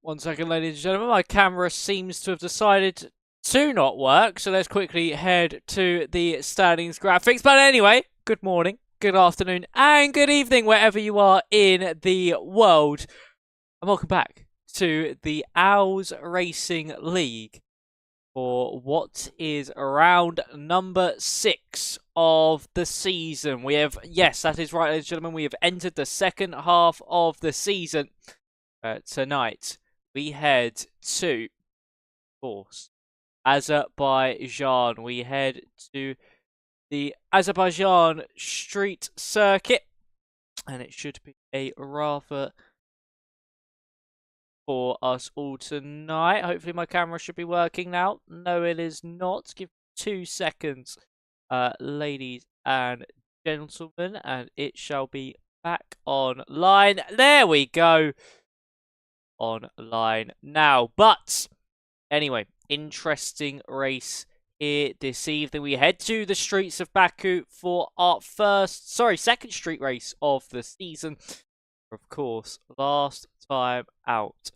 1 second, ladies and gentlemen. My camera seems to have decided to not work, so let's quickly head to the standings graphics. But anyway, good morning, good afternoon, and good evening, wherever you are in the world. And welcome back to the OWLS Racing League for what is round number 6 of the season. We have, yes, that is right, ladies and gentlemen, we have entered the second half of the season. Tonight, we head to, of course, Azerbaijan. We head to the Azerbaijan street circuit, and it should be a rather for us all tonight. Hopefully my camera should be working now. No, it is not. Give 2 seconds, ladies and gentlemen, and it shall be back online. There we go. Online now. But anyway, interesting race here this evening. We head to the streets of Baku for our second street race of the season. Of course, last time out,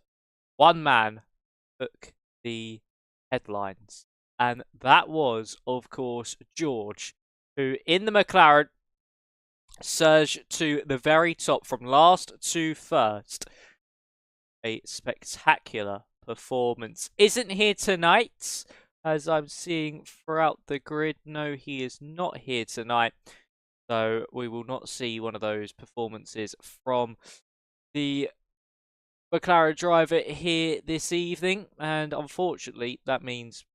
one man took the headlines, and that was, of course, George, who in the McLaren surged to the very top from last to first. A spectacular performance. Isn't here tonight, as I'm seeing throughout the grid. No, he is not here tonight. So we will not see one of those performances from the McLaren driver here this evening. And unfortunately, that means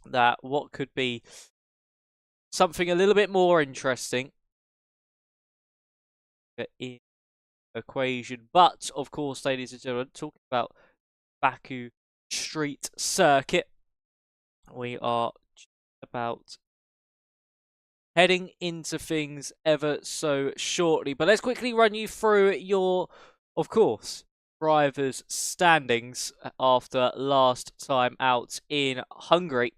that what could be something a little bit more interesting in equation. But of course, ladies and gentlemen, talking about Baku street circuit, we are about heading into things ever so shortly. But let's quickly run you through your, of course, drivers' standings after last time out in Hungary,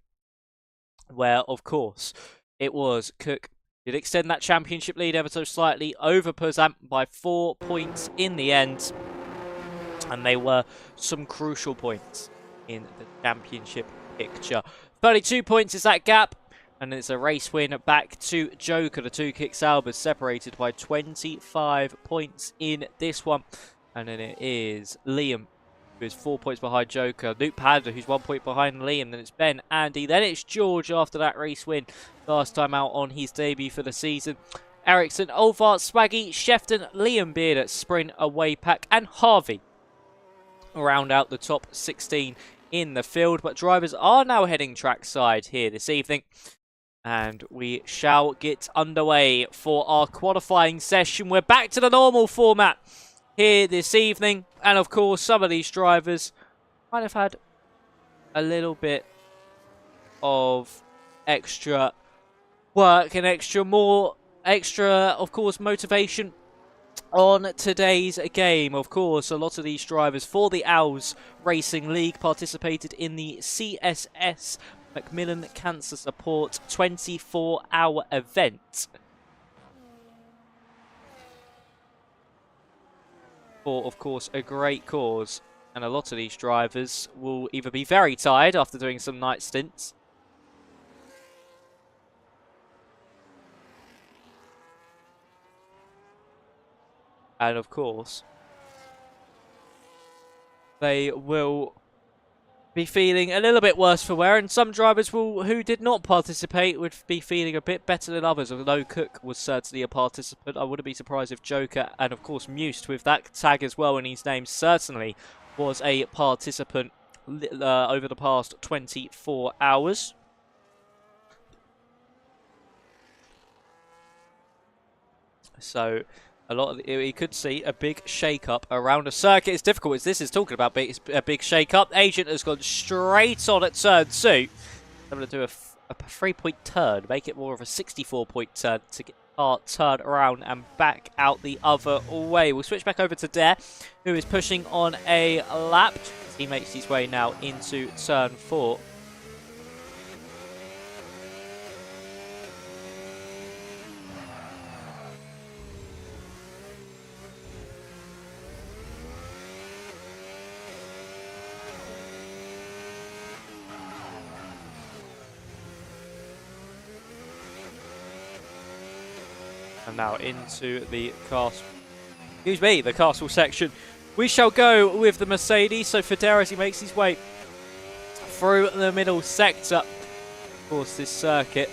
where, of course, it was Cook did extend that championship lead ever so slightly over Puzant by 4 points in the end. And they were some crucial points in the championship picture. 32 points is that gap. And it's a race win back to Joker. The two kicks Albers separated by 25 points in this one. And then it is Liam, who is 4 points behind Joker. Luke Panda, who's 1 point behind Liam. Then it's Ben, Andy. Then it's George after that race win. Last time out on his debut for the season. Ericsson, Olvart, Swaggy, Shefton, Liam Beard at Sprint, Away Pack, and Harvey round out the top 16 in the field. But drivers are now heading trackside here this evening. And we shall get underway for our qualifying session. We're back to the normal format here this evening. And of course, some of these drivers might have had a little bit of extra work and extra, of course, motivation on today's game. Of course, a lot of these drivers for the OWLS Racing League participated in the CSS Macmillan Cancer Support 24-hour event for, of course, a great cause. And a lot of these drivers will either be very tired after doing some night stints, and of course, they will be feeling a little bit worse for wear, and some drivers who did not participate would be feeling a bit better than others. Although Cook was certainly a participant, I wouldn't be surprised if Joker, and of course Must with that tag as well in his name, certainly was a participant over the past 24 hours. So a lot of we could see a big shake-up around a circuit. It's difficult as this is talking about a big shake-up. Agent has gone straight on at turn 2. I'm going to do a 3-point turn, make it more of a 64-point turn to get our turn around and back out the other way. We'll switch back over to Dare, who is pushing on a lap. He makes his way now into turn 4. now into the castle. Excuse me, the castle section. We shall go with the Mercedes. So Federa, as he makes his way through the middle sector. Of course, this circuit,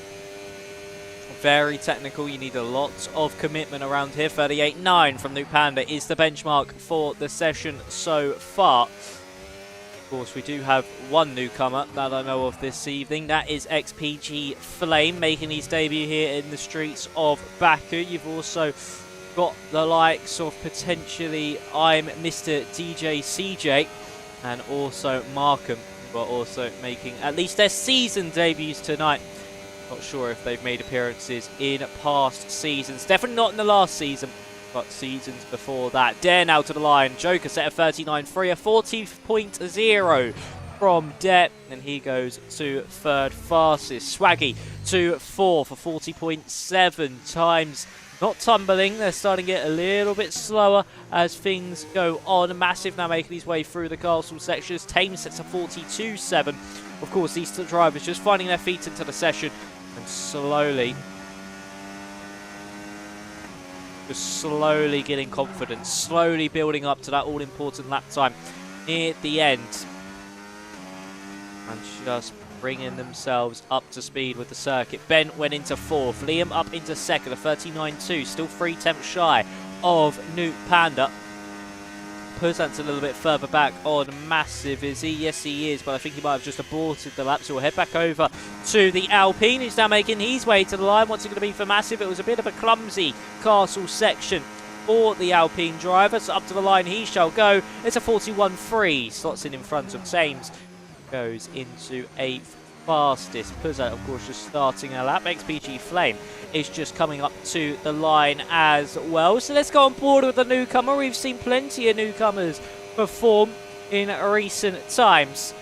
very technical. You need a lot of commitment around here. 38.9 from Nuke Panda is the benchmark for the session so far. Of course, we do have one newcomer that I know of this evening. That is XPG Flame, making his debut here in the streets of Baku. You've also got the likes of potentially I'm Mr. DJ CJ and also Markham, who are also making at least their season debuts tonight. Not sure if they've made appearances in past seasons. Definitely not in the last season, but seasons before that. Dare now to the line. Joker set a 39.3, a 40.0 from Dare. And he goes to third fastest. Swaggy to fourth for 40.7 times. Not tumbling, they're starting to get a little bit slower as things go on. Massive now making his way through the castle sections. Tame sets a 42.7. Of course, these two drivers just finding their feet into the session and slowly getting confidence, slowly building up to that all-important lap time near the end. And just bringing themselves up to speed with the circuit. Ben went into fourth, Liam up into second, a 39.2, still 3/10 shy of Nuke Panda. Puzant's a little bit further back on Massive, is he? Yes, he is, but I think he might have just aborted the lap, so we'll head back over to the Alpine, who's now making his way to the line. What's it going to be for Massive? It was a bit of a clumsy castle section for the Alpine driver, so up to the line he shall go. It's a 41.3, slots in front of Thames. Goes into 8th fastest. Puzant, of course, just starting a lap. XPG Flame is just coming up to the line as well. So let's go on board with the newcomer. We've seen plenty of newcomers perform in recent times.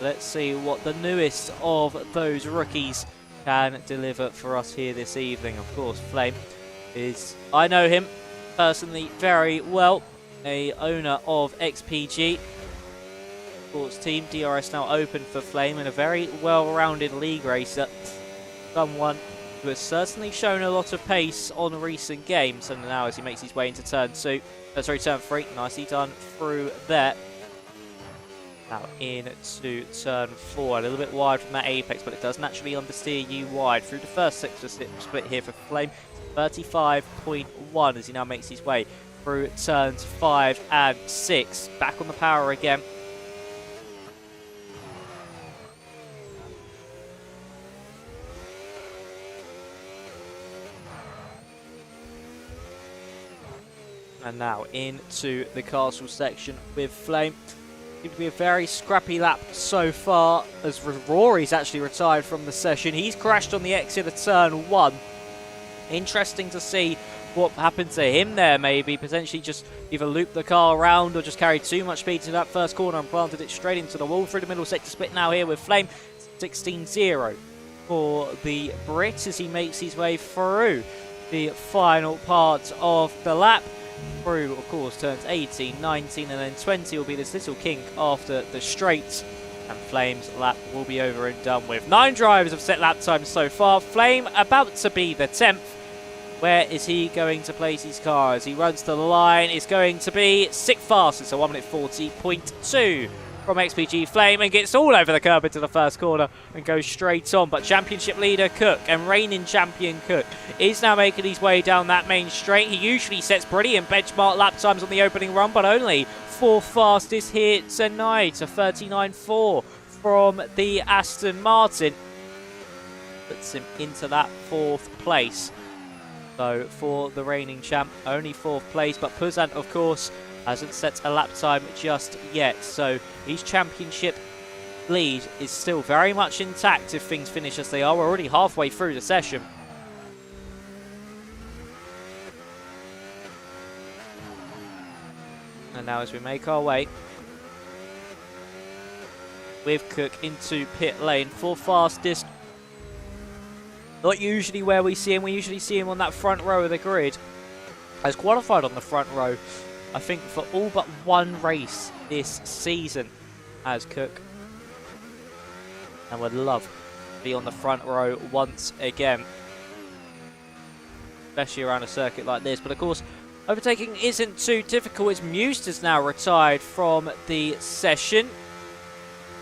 Let's see what the newest of those rookies can deliver for us here this evening. Of course, Flame is, I know him personally very well, a owner of XPG Sports team. DRS now open for Flame, and a very well-rounded league racer. Someone who has certainly shown a lot of pace on recent games. And now as he makes his way into turn 2, turn 3, nicely done through there. Now into turn 4, a little bit wide from that apex, but it does naturally understeer you wide through the first sector split here for Flame. 35.1 as he now makes his way through turns 5 and 6. Back on the power again. And now into the castle section with Flame. Seems to be a very scrappy lap so far, as Rory's actually retired from the session. He's crashed on the exit of turn 1. Interesting to see what happened to him there, maybe. Potentially just either looped the car around or just carried too much speed to that first corner and planted it straight into the wall. Through the middle sector split now here with Flame. 16.0 for the Brit as he makes his way through the final part of the lap. Through, of course, turns 18, 19 and then 20 will be this little kink after the straight, and Flame's lap will be over and done with. 9 drivers have set lap times so far. Flame about to be the 10th. Where is he going to place his car as he runs to the line? It's going to be 6th fastest, so 1 minute 40.2 from XPG Flame, and gets all over the curb into the first corner and goes straight on. But championship leader Cook and reigning champion Cook is now making his way down that main straight. He usually sets brilliant benchmark lap times on the opening run, but only 4th fastest here tonight. A 39.4 from the Aston Martin puts him into that 4th place. So for the reigning champ, only 4th place, but Puzant, of course, hasn't set a lap time just yet, so his championship lead is still very much intact if things finish as they are. We're already halfway through the session. And now as we make our way with Cook into pit lane, 4th fastest. Not usually where we see him. We usually see him on that front row of the grid. Has qualified on the front row, I think, for all but one race this season as Cook. And would love to be on the front row once again. especially around a circuit like this. But of course, overtaking isn't too difficult as Must has now retired from the session.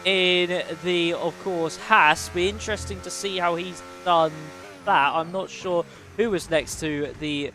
In the, of course, Haas. Be interesting to see how he's done that. I'm not sure who was next to the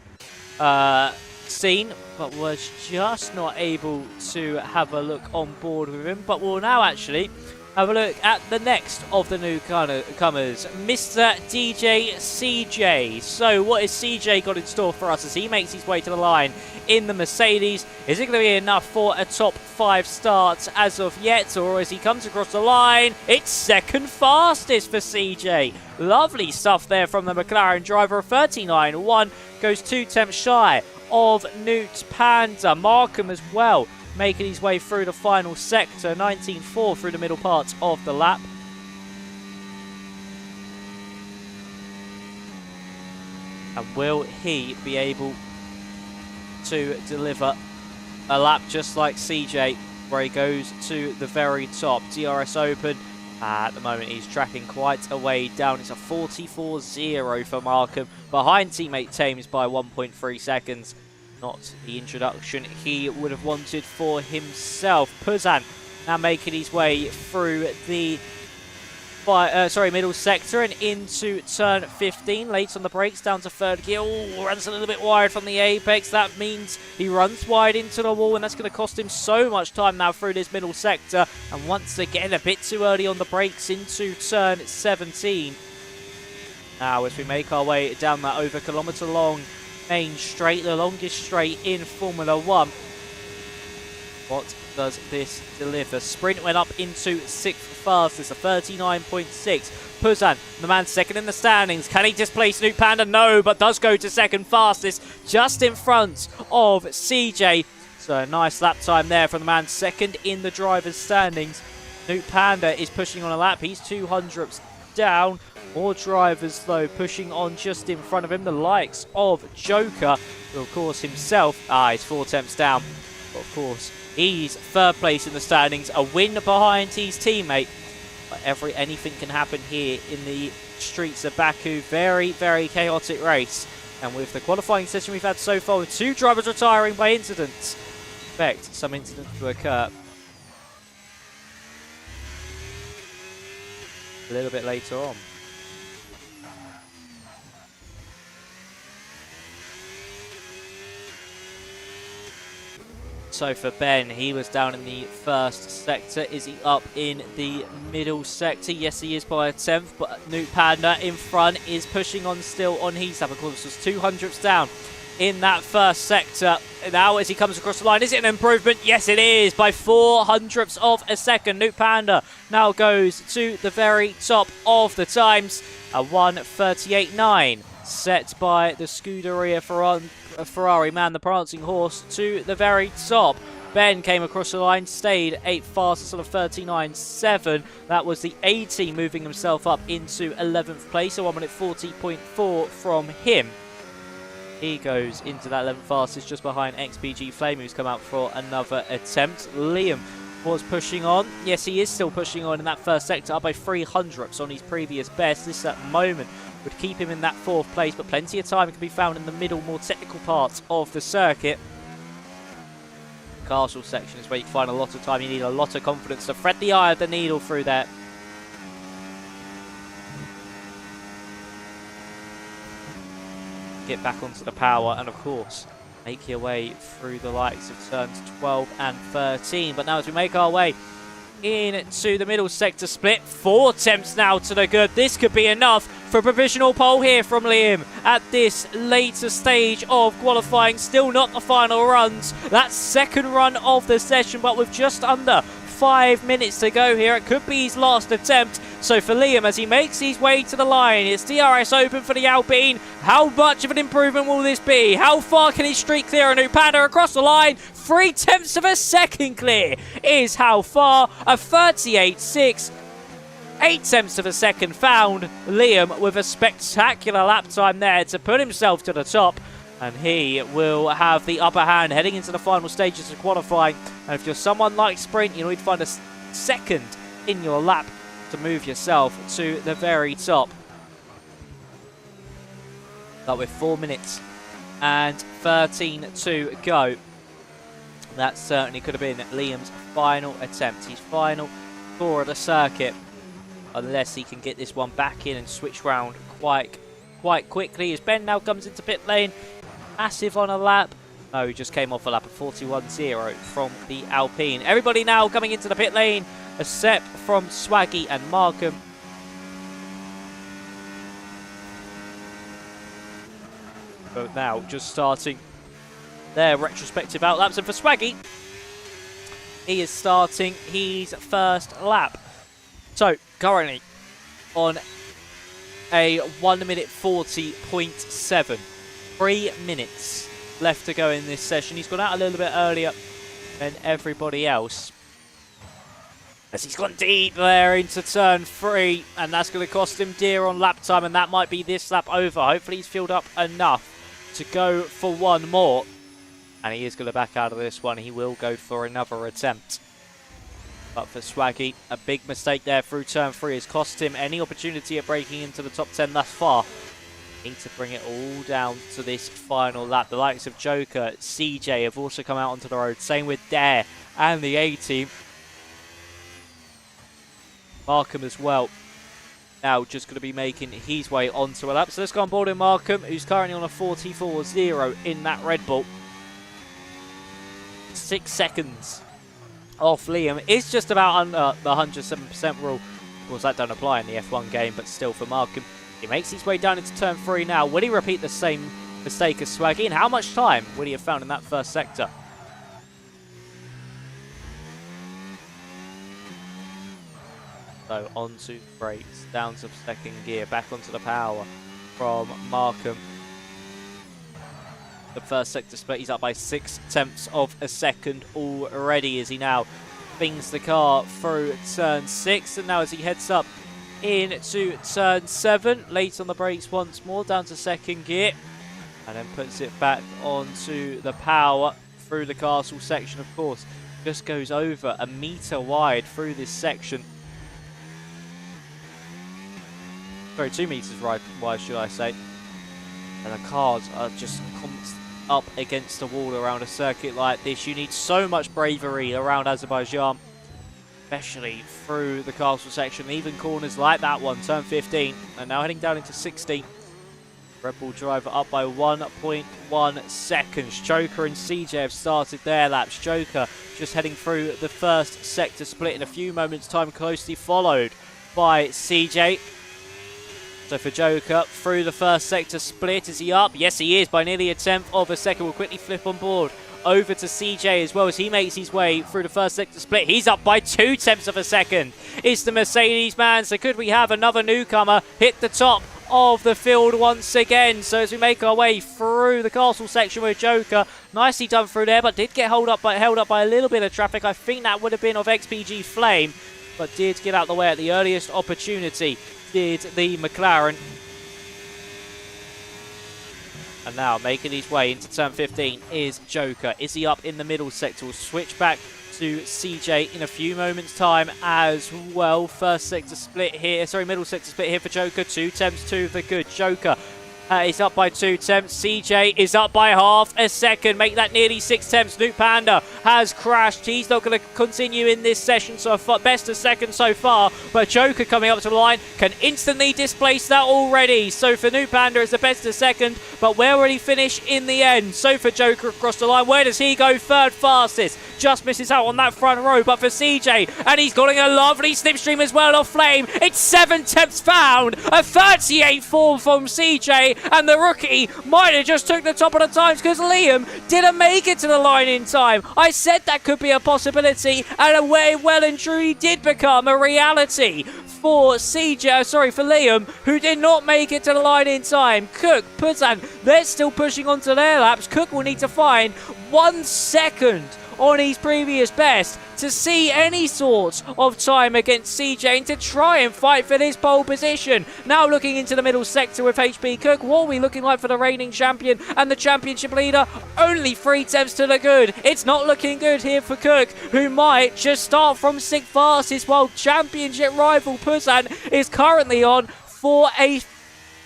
scene, but was just not able to have a look on board with him. But we'll now actually have a look at the next of the newcomers, Mr. DJ CJ. So what has CJ got in store for us as he makes his way to the line in the Mercedes? Is it going to be enough for a top 5 start as of yet, or as he comes across the line, it's second fastest for CJ. Lovely stuff there from the McLaren driver. 39.1 goes 2 tenths shy of Newt Panda. Markham as well, making his way through the final sector, 19.4 through the middle part of the lap. And will he be able to deliver a lap just like CJ, where he goes to the very top? DRS Open, at the moment he's tracking quite a way down. It's a 44.0 for Markham, behind teammate Thames by 1.3 seconds. Not the introduction he would have wanted for himself. Puzan now making his way through the middle sector and into turn 15. Late on the brakes, down to third gear. Oh, runs a little bit wide from the apex. That means he runs wide into the wall, and that's going to cost him so much time now through this middle sector. And once again, a bit too early on the brakes into turn 17. Now, as we make our way down that over kilometre long main straight, the longest straight in Formula 1. What does this deliver? Sprint went up into 6th fastest, a 39.6. Puzan, the man second in the standings. Can he displace Newt Panda? No, but does go to second fastest, just in front of CJ. So a nice lap time there from the man second in the driver's standings. Newt Panda is pushing on a lap. He's 200ths down. More drivers, though, pushing on just in front of him. The likes of Joker, who, of course, himself, he's 4 tenths down. But, of course, he's third place in the standings. A win behind his teammate. But anything can happen here in the streets of Baku. Very, very chaotic race. And with the qualifying session we've had so far, with 2 drivers retiring by incidents, expect some incidents to occur a little bit later on. So for Ben, he was down in the first sector. Is he up in the middle sector? Yes, he is by a 10th, but Newt Panda in front is pushing on still on his lap. Of course, was 200ths down in that first sector. Now as he comes across the line, is it an improvement? Yes, it is, by 400ths of a second. Newt Panda now goes to the very top of the times, a 1:38.9. Set by the Scuderia Ferrari man, the prancing horse, to the very top. Ben came across the line, stayed 8th fastest on a 39.7. That was the A-team moving himself up into 11th place, a 1:40.4 from him. He goes into that 11th fastest just behind XPG Flame, who's come out for another attempt. Liam was pushing on. Yes, he is still pushing on in that first sector, up by 300ths on his previous best. This at the moment would keep him in that 4th place, but plenty of time can be found in the middle, more technical parts of the circuit. The castle section is where you can find a lot of time. You need a lot of confidence to thread the eye of the needle through there. Get back onto the power and, of course, make your way through the likes of turns 12 and 13. But now as we make our way into the middle sector split, 4 attempts now to the good. This could be enough for a provisional pole here from Liam at this later stage of qualifying. Still not the final runs. That second run of the session, but with just under 5 minutes to go here, it could be his last attempt. So for Liam, as he makes his way to the line, it's DRS Open for the Alpine. How much of an improvement will this be? How far can he streak clear? Newt Panda across the line, 3 tenths of a second clear is how far. A 38.6, 8 tenths of a second found. Liam with a spectacular lap time there to put himself to the top. And he will have the upper hand heading into the final stages of qualifying. And if you're someone like Sprint, you need to find a second in your lap to move yourself to the very top. But with 4 minutes and 13 to go, that certainly could have been Liam's final attempt. His final score of the circuit, unless he can get this one back in and switch round quite quickly. As Ben now comes into pit lane, massive on a lap. No, he just came off a lap of 41.0 from the Alpine. Everybody now coming into the pit lane, except from Swaggy and Markham. But now just starting their retrospective outlaps. And for Swaggy, he is starting his first lap. So currently on a 1 minute 40.7. 3 minutes left to go in this session. He's gone out a little bit earlier than everybody else, as he's gone deep there into turn 3, and that's going to cost him dear on lap time, and that might be this lap over. Hopefully he's filled up enough to go for one more, and he is going to back out of this one. He will go for another attempt. But for Swaggy, a big mistake there through turn 3 has cost him any opportunity of breaking into the top 10 thus far. Need to bring it all down to this final lap. The likes of Joker, CJ have also come out onto the road. Same with Dare and the A-Team. Markham as well. Now just going to be making his way onto a lap. So let's go on board in Markham, who's currently on a 44.0 in that Red Bull. 6 seconds off Liam. It's just about under the 107% rule. Of course, that don't apply in the F1 game, but still for Markham. He makes his way down into turn 3 now. Will he repeat the same mistake as Swaggy? And how much time would he have found in that first sector? So onto brakes, down to second gear, back onto the power from Markham. The first sector split, he's up by 0.6 of a second already as he now bings the car through turn 6. And now as he heads up into turn 7, late on the brakes once more, down to second gear, and then puts it back onto the power through the castle section. Of course, just goes over a metre wide through this section. Sorry, 2 metres wide, should I say. And the cars are just up against the wall around a circuit like this. You need so much bravery around Azerbaijan, especially through the castle section, even corners like that one, turn 15, and now heading down into 16. Red Bull driver up by 1.1 seconds. Joker and CJ have started their laps. Joker just heading through the first sector split in a few moments' time, closely followed by CJ. So for Joker, through the first sector split, is he up? Yes, he is, by nearly a 1/10 of a second. We'll quickly flip on board over to CJ as well as he makes his way through the first sector split. He's up by 0.2 of a second. It's the Mercedes man, so could we have another newcomer hit the top of the field once again? So as we make our way through the castle section with Joker, nicely done through there, but did get held up by a little bit of traffic. I think that would have been of XPG Flame, but did get out the way at the earliest opportunity, did the McLaren. And now making his way into turn 15 is Joker. Is he up in the middle sector? We'll switch back to CJ in a few moments' time as well. First sector split here. Sorry, middle sector split here for Joker. 2/10 to the good. Joker is up by 2/10. CJ is up by half a second. Make that nearly 6/10. Nuke Panda has crashed. He's not going to continue in this session, so best of second so far. But Joker coming up to the line can instantly displace that already. So for Nuke Panda, it's the best of second. But where will he finish in the end? So for Joker across the line, where does he go? Third fastest. Just misses out on that front row. But for CJ, and he's got a lovely slipstream as well off Flame. It's 7/10 found. A 38.4 from CJ. And the rookie might have just took the top of the times because Liam didn't make it to the line in time. I said that could be a possibility, and a way well and truly did become a reality for Liam, who did not make it to the line in time. Cook, Putan, they're still pushing onto their laps. Cook will need to find 1 second on his previous best to see any sort of time against CJ and to try and fight for this pole position. Now looking into the middle sector with HB Cook, what are we looking like for the reigning champion and the championship leader? Only 3/10 to the good. It's not looking good here for Cook, who might just start from 6th fastest, while championship rival Pusan is currently on for a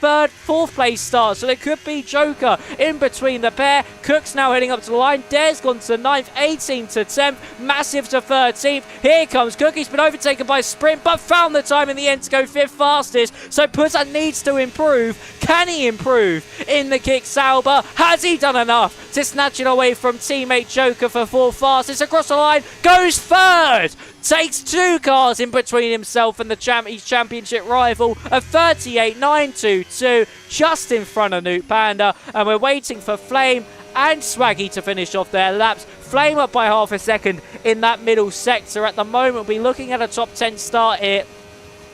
fourth place start. So there could be Joker in between the pair. Cook's now heading up to the line. Dare's gone to 9th, 18th to 10th, Massive to 13th. Here comes Cook. He's been overtaken by Sprint, but found the time in the end to go 5th fastest. So Puzan needs to improve. Can he improve in the kick Sauber? Has he done enough to snatch it away from teammate Joker for 4th fastest? Across the line, goes 3rd. Takes 2 cars in between himself and his championship rival of 38.922, just in front of Nuke Panda. And we're waiting for Flame and Swaggy to finish off their laps. Flame up by half a second in that middle sector. At the moment, we'll be looking at a top 10 start here.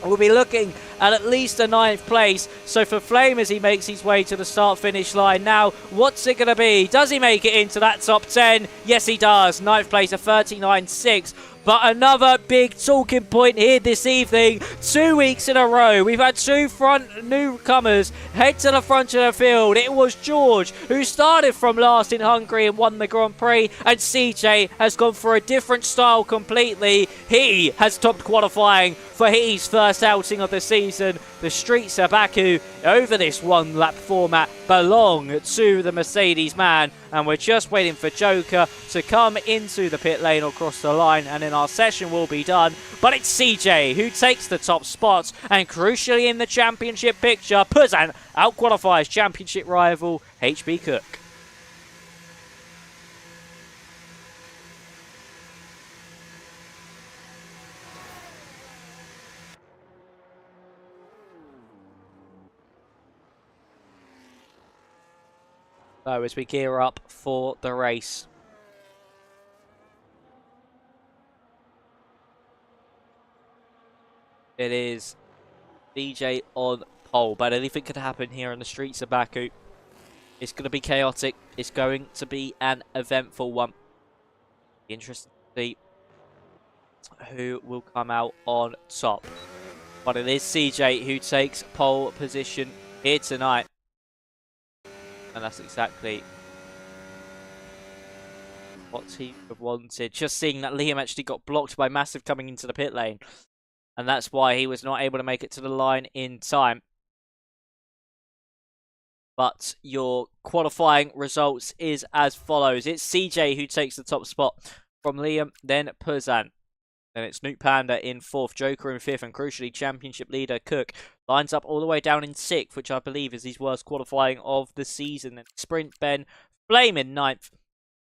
We'll be looking at least a 9th place. So for Flame, as he makes his way to the start-finish line now, what's it going to be? Does he make it into that top 10? Yes, he does. 9th place of 39.6. But another big talking point here this evening. 2 weeks in a row, we've had 2 front newcomers head to the front of the field. It was George, who started from last in Hungary and won the Grand Prix, and CJ has gone for a different style completely. He has topped qualifying for his first outing of the season. The streets of Baku, over this one-lap format, belong to the Mercedes man, and we're just waiting for Joker to come into the pit lane or cross the line, and then our session will be done. But it's CJ who takes the top spot, and crucially in the championship picture, Puzan outqualifies championship rival HB Cook. So as we gear up for the race. It is DJ on pole, but anything could happen here on the streets of Baku. It's going to be chaotic. It's going to be an eventful one. Interesting to see who will come out on top. But it is CJ who takes pole position here tonight. And that's exactly what he wanted. Just seeing that Liam actually got blocked by Massive coming into the pit lane. And that's why he was not able to make it to the line in time. But your qualifying results is as follows. It's CJ who takes the top spot from Liam, then Puzan. Then it's Nuke Panda in 4th, Joker in 5th, and crucially championship leader Cook lines up all the way down in 6th, which I believe is his worst qualifying of the season. Then Sprint Ben, Flame in 9th,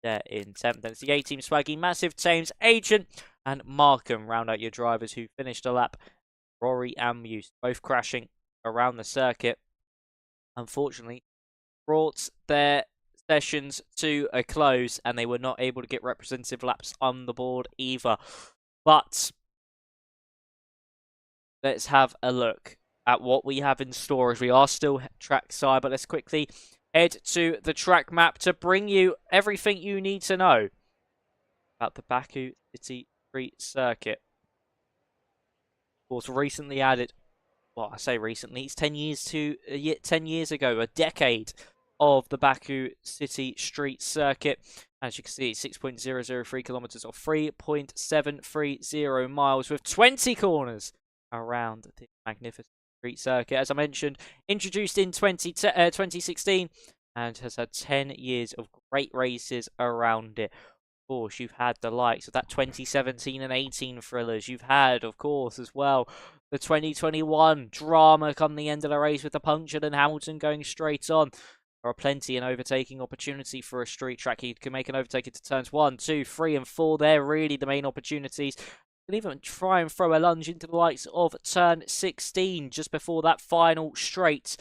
there in 10th. Then it's the A-Team Swaggy, Massive, Thames, Agent, and Markham round out your drivers who finished a lap. Rory and Muse both crashing around the circuit. Unfortunately, brought their sessions to a close, and they were not able to get representative laps on the board either. But let's have a look at what we have in store, as we are still trackside. But let's quickly head to the track map to bring you everything you need to know about the Baku City Street Circuit. Of course, recently added, well, I say recently, it's 10 years ago, a decade of the Baku City Street Circuit. As you can see, 6.003 kilometers or 3.730 miles with 20 corners around the magnificent street circuit. As I mentioned, introduced in 2016 and has had 10 years of great races around it. Of course, you've had the likes of that 2017 and 18 thrillers. You've had, of course, as well, the 2021 drama come the end of the race with the punctured and Hamilton going straight on. There are plenty in overtaking opportunity for a street track. You can make an overtake into turns 1, 2, 3, and 4. They're really the main opportunities. You can even try and throw a lunge into the likes of turn 16 just before that final straight.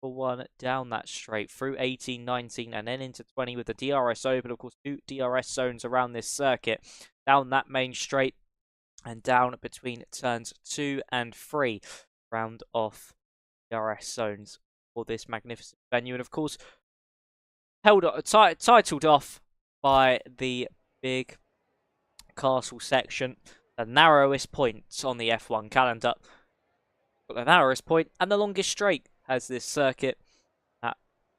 For one down that straight through 18, 19, and then into 20 with the DRS open. Of course, 2 DRS zones around this circuit. Down that main straight and down between turns 2 and 3. Round off DRS zones for this magnificent venue, and of course titled off by the big castle section, the narrowest points on the F1 calendar. But the narrowest point and the longest straight has this circuit. That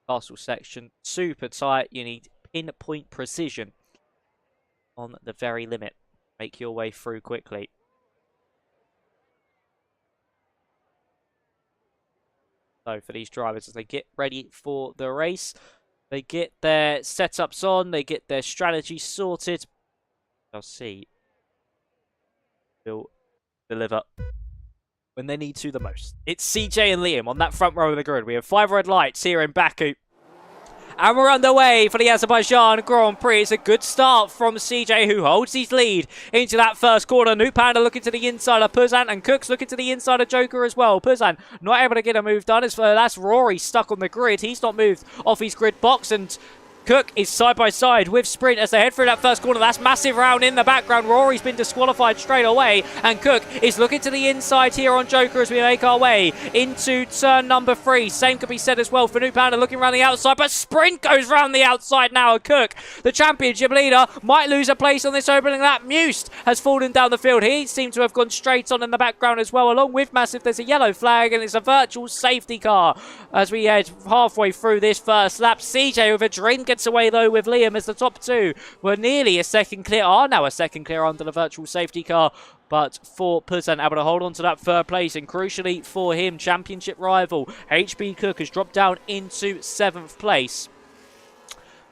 castle section, super tight. You need pinpoint precision on the very limit. Make your way through quickly. So for these drivers, as they get ready for the race, they get their setups on, they get their strategy sorted. I'll see. They'll deliver when they need to the most. It's CJ and Liam on that front row of the grid. We have 5 red lights here in Baku. And we're underway for the Azerbaijan Grand Prix. It's a good start from CJ, who holds his lead into that first corner. New Panda looking to the inside of Puzan, and Cook's looking to the inside of Joker as well. Puzan not able to get a move done. That's Rory stuck on the grid. He's not moved off his grid box, and Cook is side by side with Sprint as they head through that first corner. That's massive round in the background. Rory's been disqualified straight away, and Cook is looking to the inside here on Joker as we make our way into turn number 3. Same could be said as well for New Panda looking around the outside, but Sprint goes round the outside now. Cook, the championship leader, might lose a place on this opening lap. Must has fallen down the field. He seems to have gone straight on in the background as well. Along with Massive, there's a yellow flag, and it's a virtual safety car as we head halfway through this first lap. CJ with a dream gets away though with Liam as the top 2 were nearly a second clear, are now a second clear under the virtual safety car, but for Puzan able to hold on to that 3rd place, and crucially for him, championship rival HB Cook has dropped down into 7th place.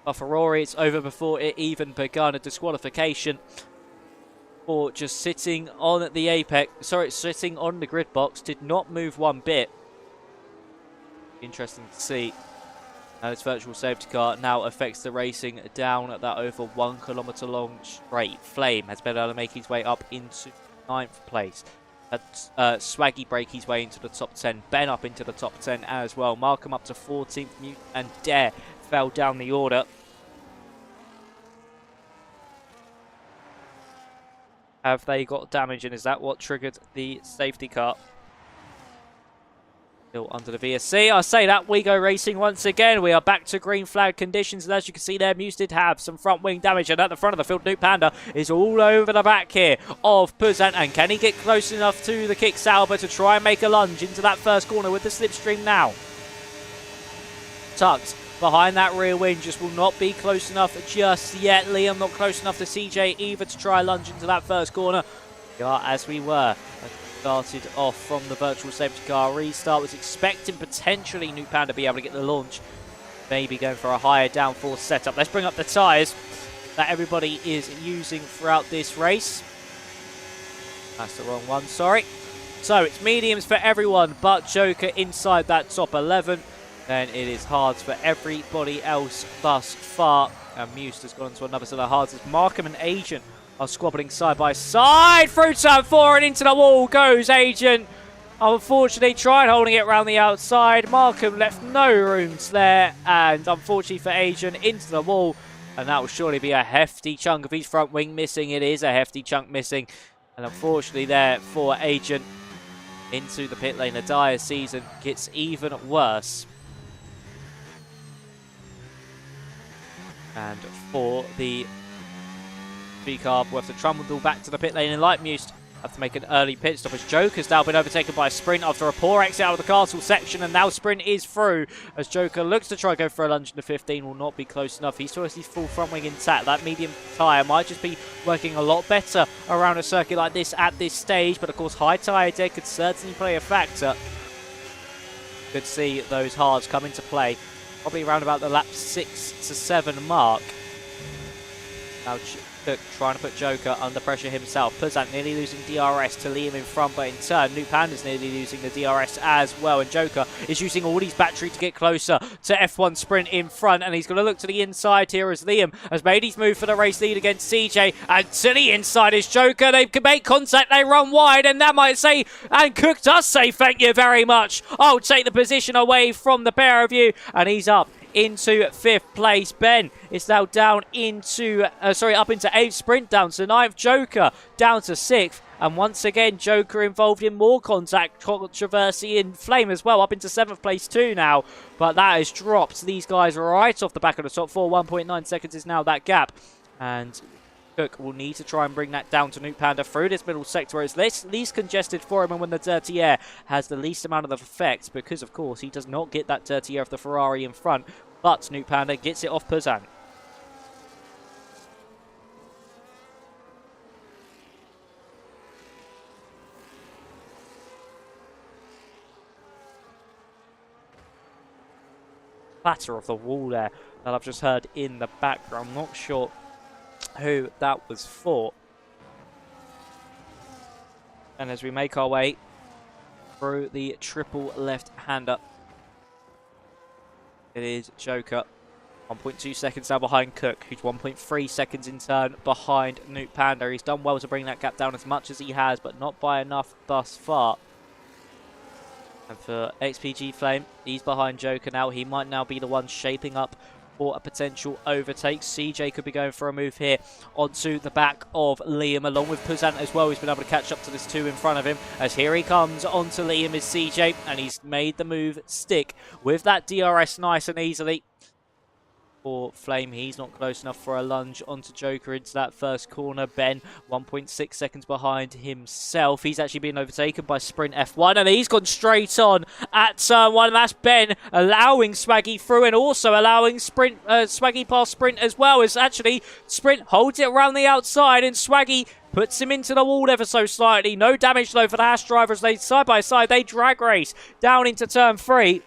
But for Rory, it's over before it even begun. A disqualification for just sitting on the apex, sitting on the grid box, did not move one bit. Interesting to see. This virtual safety car now affects the racing down at that over 1 kilometre long straight. Flame has been able to make his way up into 9th place. Swaggy break his way into the top 10. Ben up into the top 10 as well. Markham up to 14th. Mutant and Dare fell down the order. Have they got damage, and is that what triggered the safety car? Still under the VSC. I say that we go racing once again. We are back to green flag conditions, and as you can see there, Muse did have some front wing damage, and at the front of the field, New Panda is all over the back here of Puzan, and can he get close enough to the kick Sauber to try and make a lunge into that first corner with the slipstream now? Tucked behind that rear wing, just will not be close enough just yet. Liam not close enough to CJ either to try a lunge into that first corner. We are as we were. Started off from the virtual safety car restart. Was expecting potentially New Panda to be able to get the launch. Maybe going for a higher downforce setup. Let's bring up the tyres that everybody is using throughout this race. That's the wrong one, sorry. So it's mediums for everyone but Joker inside that top 11. Then it is hards for everybody else thus far. And Muse has gone to another set of hards as Markham and Agent are squabbling side by side through turn 4, and into the wall goes Agent. Unfortunately, tried holding it around the outside. Markham left no rooms there, and unfortunately for Agent, into the wall. And that will surely be a hefty chunk of his front wing missing. It is a hefty chunk missing. And unfortunately there for Agent, into the pit lane. The dire season gets even worse. And for the car, we'll have to trundle back to the pit lane, and like Muse have to make an early pit stop as Joker's now been overtaken by Sprint after a poor exit out of the castle section, and now Sprint is through as Joker looks to try and go for a lunge into 15. Will not be close enough. He still has his full front wing intact. That medium tyre might just be working a lot better around a circuit like this at this stage, but of course high tyre dead could certainly play a factor. Could see those hards come into play probably around about the lap 6 to 7 mark. Now Cook trying to put Joker under pressure himself. Puzan nearly losing DRS to Liam in front, but in turn, New Panda's nearly losing the DRS as well. And Joker is using all his battery to get closer to F1 Sprint in front, and he's going to look to the inside here as Liam has made his move for the race lead against CJ. And to the inside is Joker. They can make contact, they run wide, and that might say, and Cook does say, thank you very much. I'll take the position away from the pair of you, and he's up into 5th place. Ben is now down into, up into 8th. Sprint down to 9th. Joker down to 6th. And once again, Joker involved in more contact controversy in Flame as well, up into 7th place too now. But that has dropped these guys right off the back of the top 4. 1.9 seconds is now that gap. And Cook will need to try and bring that down to New Panda through this middle sector where it's least congested for him, and when the dirty air has the least amount of effect, because of course he does not get that dirty air of the Ferrari in front, but New Panda gets it off Puzan. clatter of the wall there that I've just heard in the background. I'm not sure who that was for. And as we make our way through the triple left-hander, it is Joker. 1.2 seconds now behind Cook, who's 1.3 seconds in turn behind Nuke Panda. He's done well to bring that gap down as much as he has, but not by enough thus far. And for XPG Flame, he's behind Joker now. He might now be the one shaping up for a potential overtake. CJ could be going for a move here onto the back of Liam, along with Puzant as well. He's been able to catch up to this 2 in front of him. As here he comes onto Liam is CJ, and he's made the move stick with that DRS nice and easily. For Flame, he's not close enough for a lunge onto Joker into that first corner. Ben, 1.6 seconds behind himself. He's actually been overtaken by Sprint F1, and he's gone straight on at turn 1. And that's Ben allowing Swaggy through, and also allowing Swaggy past Sprint as well. As actually Sprint holds it around the outside, and Swaggy puts him into the wall ever so slightly. No damage though for the Hash drivers. They side by side, they drag race down into turn 3.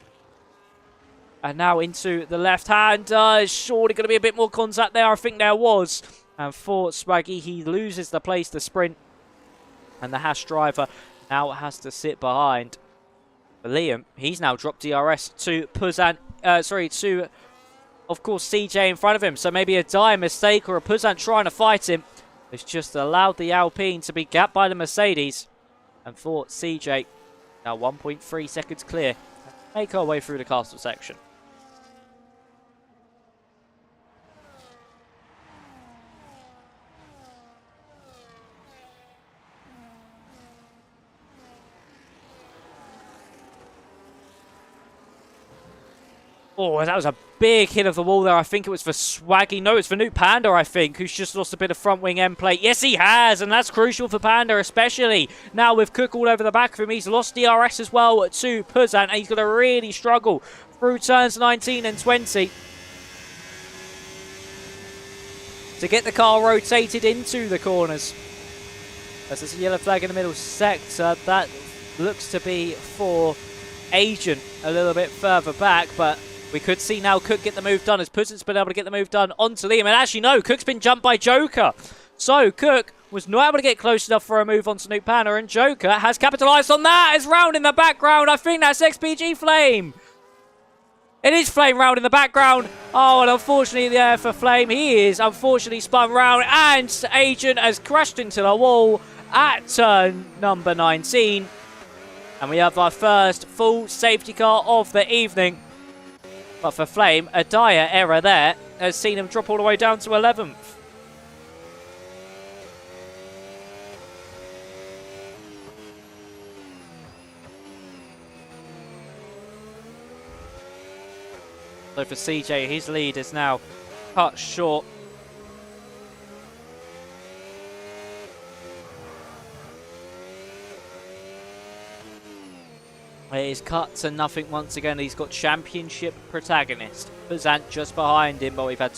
And now into the left hand. Surely going to be a bit more contact there. I think there was. And for Swaggy, he loses the place to Sprint. And the Hash driver now has to sit behind. For Liam, he's now dropped DRS to Puzant. To, of course, CJ in front of him. So maybe a dire mistake or a Puzant trying to fight him. It's just allowed the Alpine to be gapped by the Mercedes. And for CJ, now 1.3 seconds clear. Make our way through the castle section. Oh, that was a big hit of the wall there. I think it was for Swaggy. No, it's for Nuke Panda, I think, who's just lost a bit of front wing end plate. Yes, he has, and that's crucial for Panda, especially now with Cook all over the back of him. He's lost DRS as well to Puzant, and he's going to really struggle through turns 19 and 20 to get the car rotated into the corners. As there's a yellow flag in the middle sector, that looks to be for Agent a little bit further back, but we could see now Cook get the move done as Puzant's been able to get the move done onto Liam. And actually, no, Cook's been jumped by Joker. So Cook was not able to get close enough for a move onto Nuke Panda, and Joker has capitalised on that. As round in the background, I think that's XPG Flame. It is Flame round in the background. Oh, and unfortunately there for Flame, he is unfortunately spun round, and Agent has crashed into the wall at turn number 19. And we have our first full safety car of the evening. But for Flame, a dire error there has seen him drop all the way down to 11th. So for CJ, his lead is now cut short. It is cut to nothing once again. He's got championship protagonist Puzant just behind him, but we've had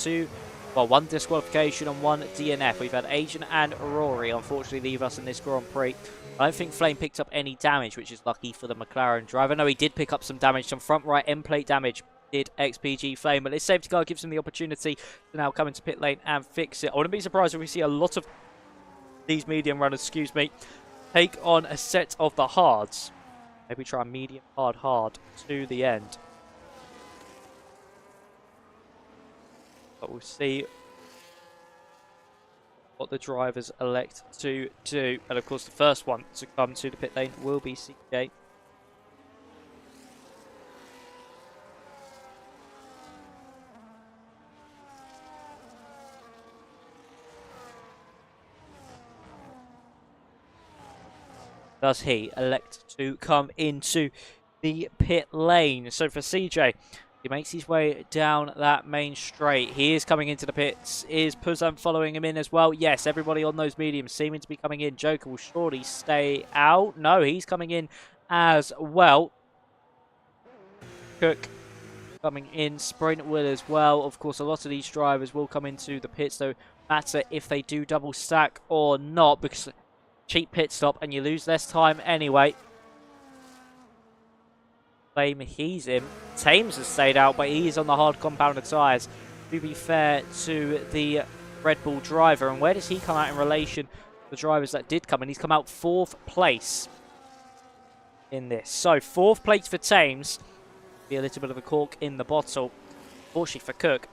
one disqualification and one DNF. We've had Agent and Rory unfortunately leave us in this Grand Prix. I don't think Flame picked up any damage, which is lucky for the McLaren driver. No, he did pick up some damage, some front right end plate damage. Did XPG Flame, but this safety car gives him the opportunity to now come into pit lane and fix it. I wouldn't be surprised if we see a lot of these medium runners, take on a set of the hards. Maybe try a medium, hard to the end. But we'll see what the drivers elect to do. And of course, the first one to come to the pit lane will be CJ. Does he elect to come into the pit lane? So for CJ, he makes his way down that main straight. He is coming into the pits. Is Puzant following him in as well? Yes, everybody on those mediums seeming to be coming in. Joker will surely stay out. No, he's coming in as well. Cook coming in. Sprint will as well. Of course, a lot of these drivers will come into the pits, though matter if they do double stack or not, because cheap pit stop and you lose less time anyway. flame he's in. Thames has stayed out, but he's on the hard compounded tyres. To be fair to the Red Bull driver, and where does he come out in relation to the drivers that did come in? He's come out 4th place in this. So 4th place for Thames. Be a little bit of a cork in the bottle. Fortunately for Cook.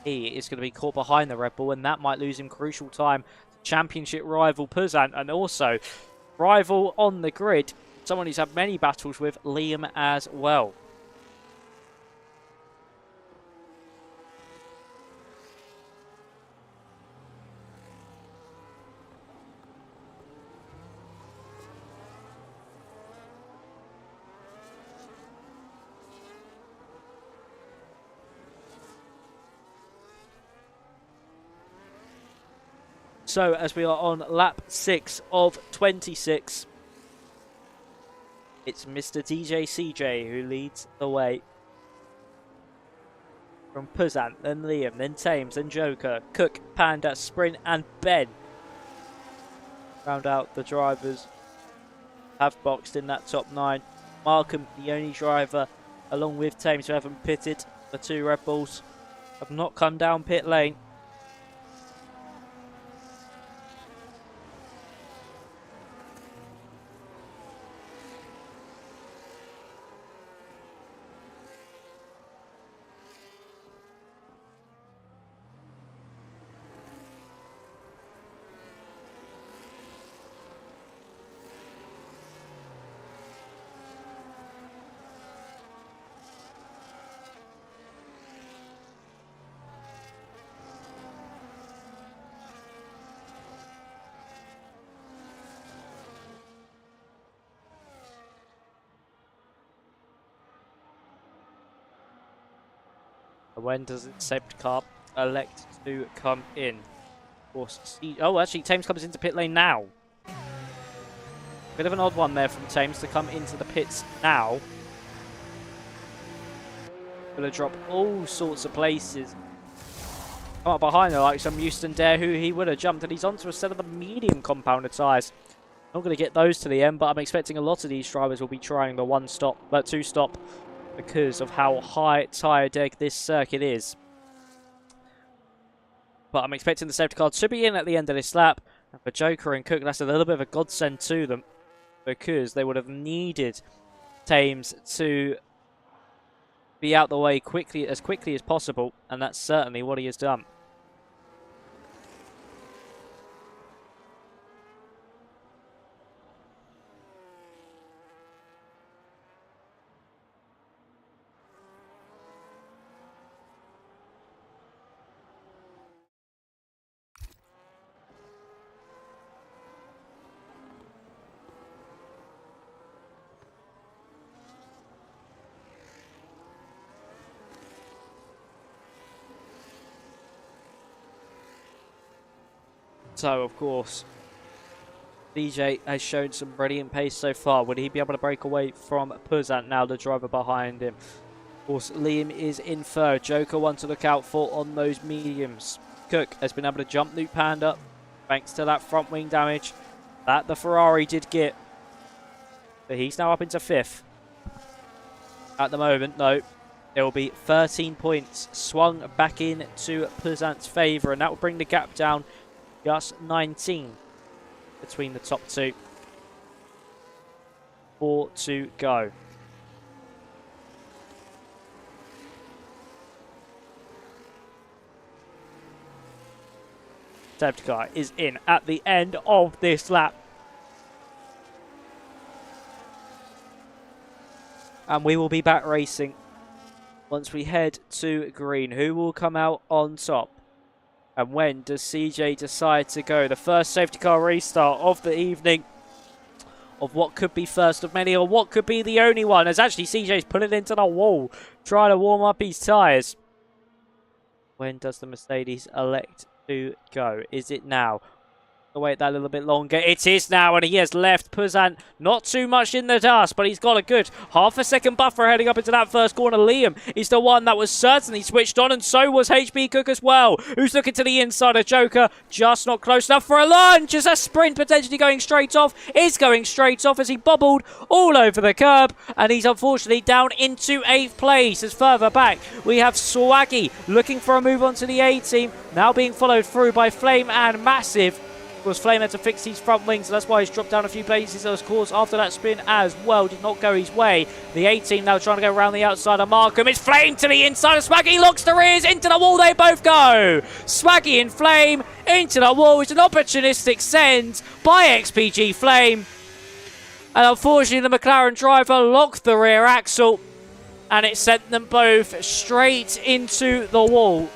He is going to be caught behind the Red Bull, and that might lose him crucial time. Championship rival Puzant, and also rival on the grid, someone he's had many battles with, Liam as well. So, as we are on lap 6 of 26, it's Mr. DJ CJ who leads the way. From Puzant, then Liam, then Thames, then Joker, Cook, Panda, Sprint, and Ben. Round out the drivers have boxed in that top 9. Markham, the only driver, along with Thames, who haven't pitted. The 2 Red Bulls have not come down pit lane. When does the safety car elect to come in? Of course, oh, actually, Thames comes into pit lane now. Bit of an odd one there from Thames to come into the pits now. Going to drop all sorts of places. Come up behind there like some Houston Dare, who he would have jumped, and he's onto a set of the medium compounded tyres. Not going to get those to the end, but I'm expecting a lot of these drivers will be trying the 2-stop. Because of how high tyre deg this circuit is. But I'm expecting the safety car to be in at the end of this lap. And for Joker and Cook, that's a little bit of a godsend to them. Because they would have needed Thames to be out the way as quickly as possible. And that's certainly what he has done. So, of course, DJ has shown some brilliant pace so far. Would he be able to break away from Puzant now, the driver behind him? Of course, Liam is in third. Joker one to look out for on those mediums. Cook has been able to jump Nuke Panda thanks to that front wing damage that the Ferrari did get. But he's now up into 5th. At the moment, though, there will be 13 points swung back in to Puzant's favour, and that will bring the gap down just 19 between the top 2. 4 to go. Safety car is in at the end of this lap. And we will be back racing once we head to green. Who will come out on top? And when does CJ decide to go? The first safety car restart of the evening. Of what could be first of many, or what could be the only one. As actually CJ's put it into the wall, trying to warm up his tyres. When does the Mercedes elect to go? Is it now? wait that a little bit longer. It is now, and he has left Puzan not too much in the dust, but he's got a good half a second buffer heading up into that first corner. Liam is the one that was certainly switched on, and so was HB Cook as well, who's looking to the inside of Joker, just not close enough for a lunge, as a sprint potentially going straight off, is going straight off as he bobbled all over the curb, and he's unfortunately down into 8th place. As further back, we have Swaggy looking for a move onto the A team, now being followed through by Flame and Massive. Of course, Flame had to fix his front wings, so that's why he's dropped down a few places. Of course, after that spin as well, did not go his way. The A-team now trying to go around the outside of Markham. It's Flame to the inside of Swaggy, locks the rears, into the wall they both go. Swaggy and Flame into the wall. It's an opportunistic send by XPG Flame. And unfortunately, the McLaren driver locked the rear axle, and it sent them both straight into the wall.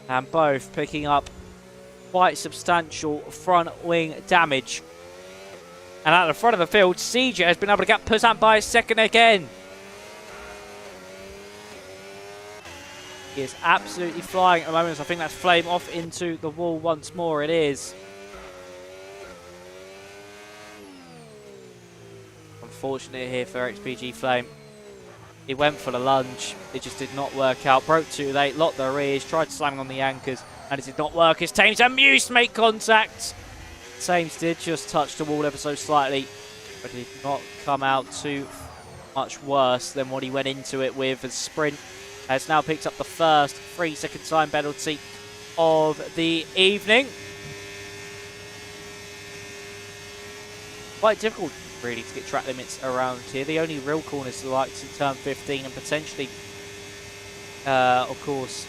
And both picking up quite substantial front wing damage. And at the front of the field, CJ has been able to get Puzan by a second again. He is absolutely flying at the moment. So I think that's Flame off into the wall once more. It is. Unfortunate here for XPG Flame. He went for the lunge, it just did not work out. Broke too late, locked the rears, tried to slam on the anchors, and it did not work. His Thames amused to make contact. Thames did just touch the wall ever so slightly, but did not come out too much worse than what he went into it with. As Sprint has now picked up the first 3-second time penalty of the evening. Quite difficult really to get track limits around here. The only real corners are like to turn 15 and potentially of course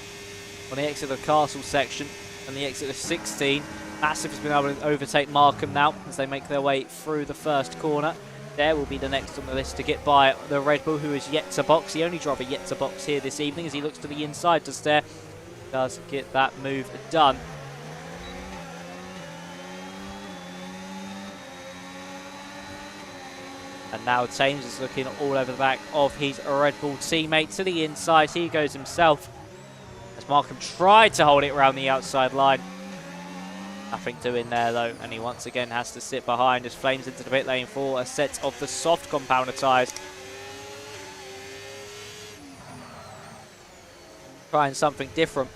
on the exit of the castle section and the exit of 16. Massive has been able to overtake Markham now as they make their way through the first corner. There will be the next on the list to get by the Red Bull, who is yet to box. The only driver yet to box here this evening as he looks to the inside to stare. Does get that move done. And now Thames is looking all over the back of his Red Bull teammate to the inside. He goes himself as Markham tried to hold it around the outside line. Nothing doing there though, and he once again has to sit behind as Flames into the pit lane for a set of the soft compounder tyres. Trying something different.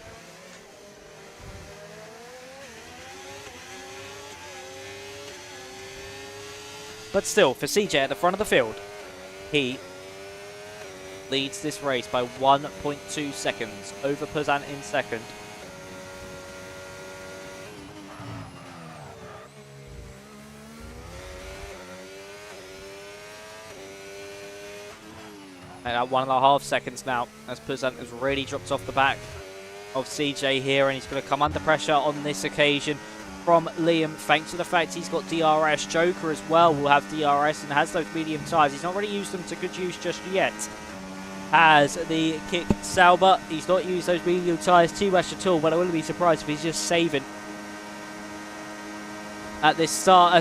But still, for CJ at the front of the field, he leads this race by 1.2 seconds over Puzan in second. And at 1.5 seconds now, as Puzan has really dropped off the back of CJ here, and he's going to come under pressure on this occasion from Liam, thanks to the fact he's got DRS. Joker as well will have DRS and has those medium tyres. He's not really used them to good use just yet. Has the kick Sauber. He's not used those medium tyres too much at all, but I wouldn't be surprised if he's just saving at the start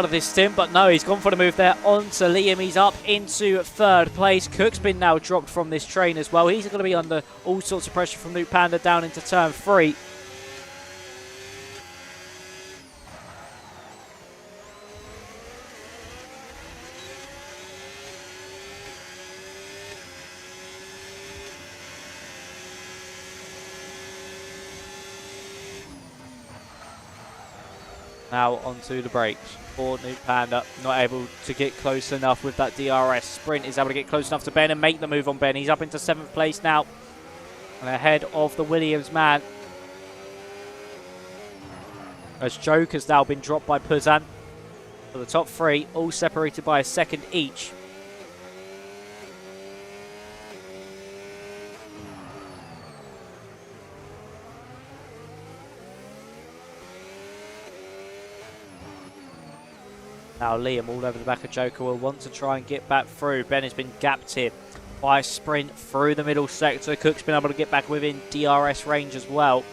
of this stint. But no, he's gone for the move there onto Liam. He's up into third place. Cook's been now dropped from this train as well. He's going to be under all sorts of pressure from Luke Panda down into turn 3. Now onto the brakes for New Panda. Not able to get close enough with that DRS. Sprint is able to get close enough to Ben and make the move on Ben. He's up into 7th place now and ahead of the Williams man. As Joke has now been dropped by Puzan. For the top 3, all separated by a second each. Now Liam all over the back of Joker will want to try and get back through. Ben has been gapped here by Sprint through the middle sector. Cook's been able to get back within DRS range as well.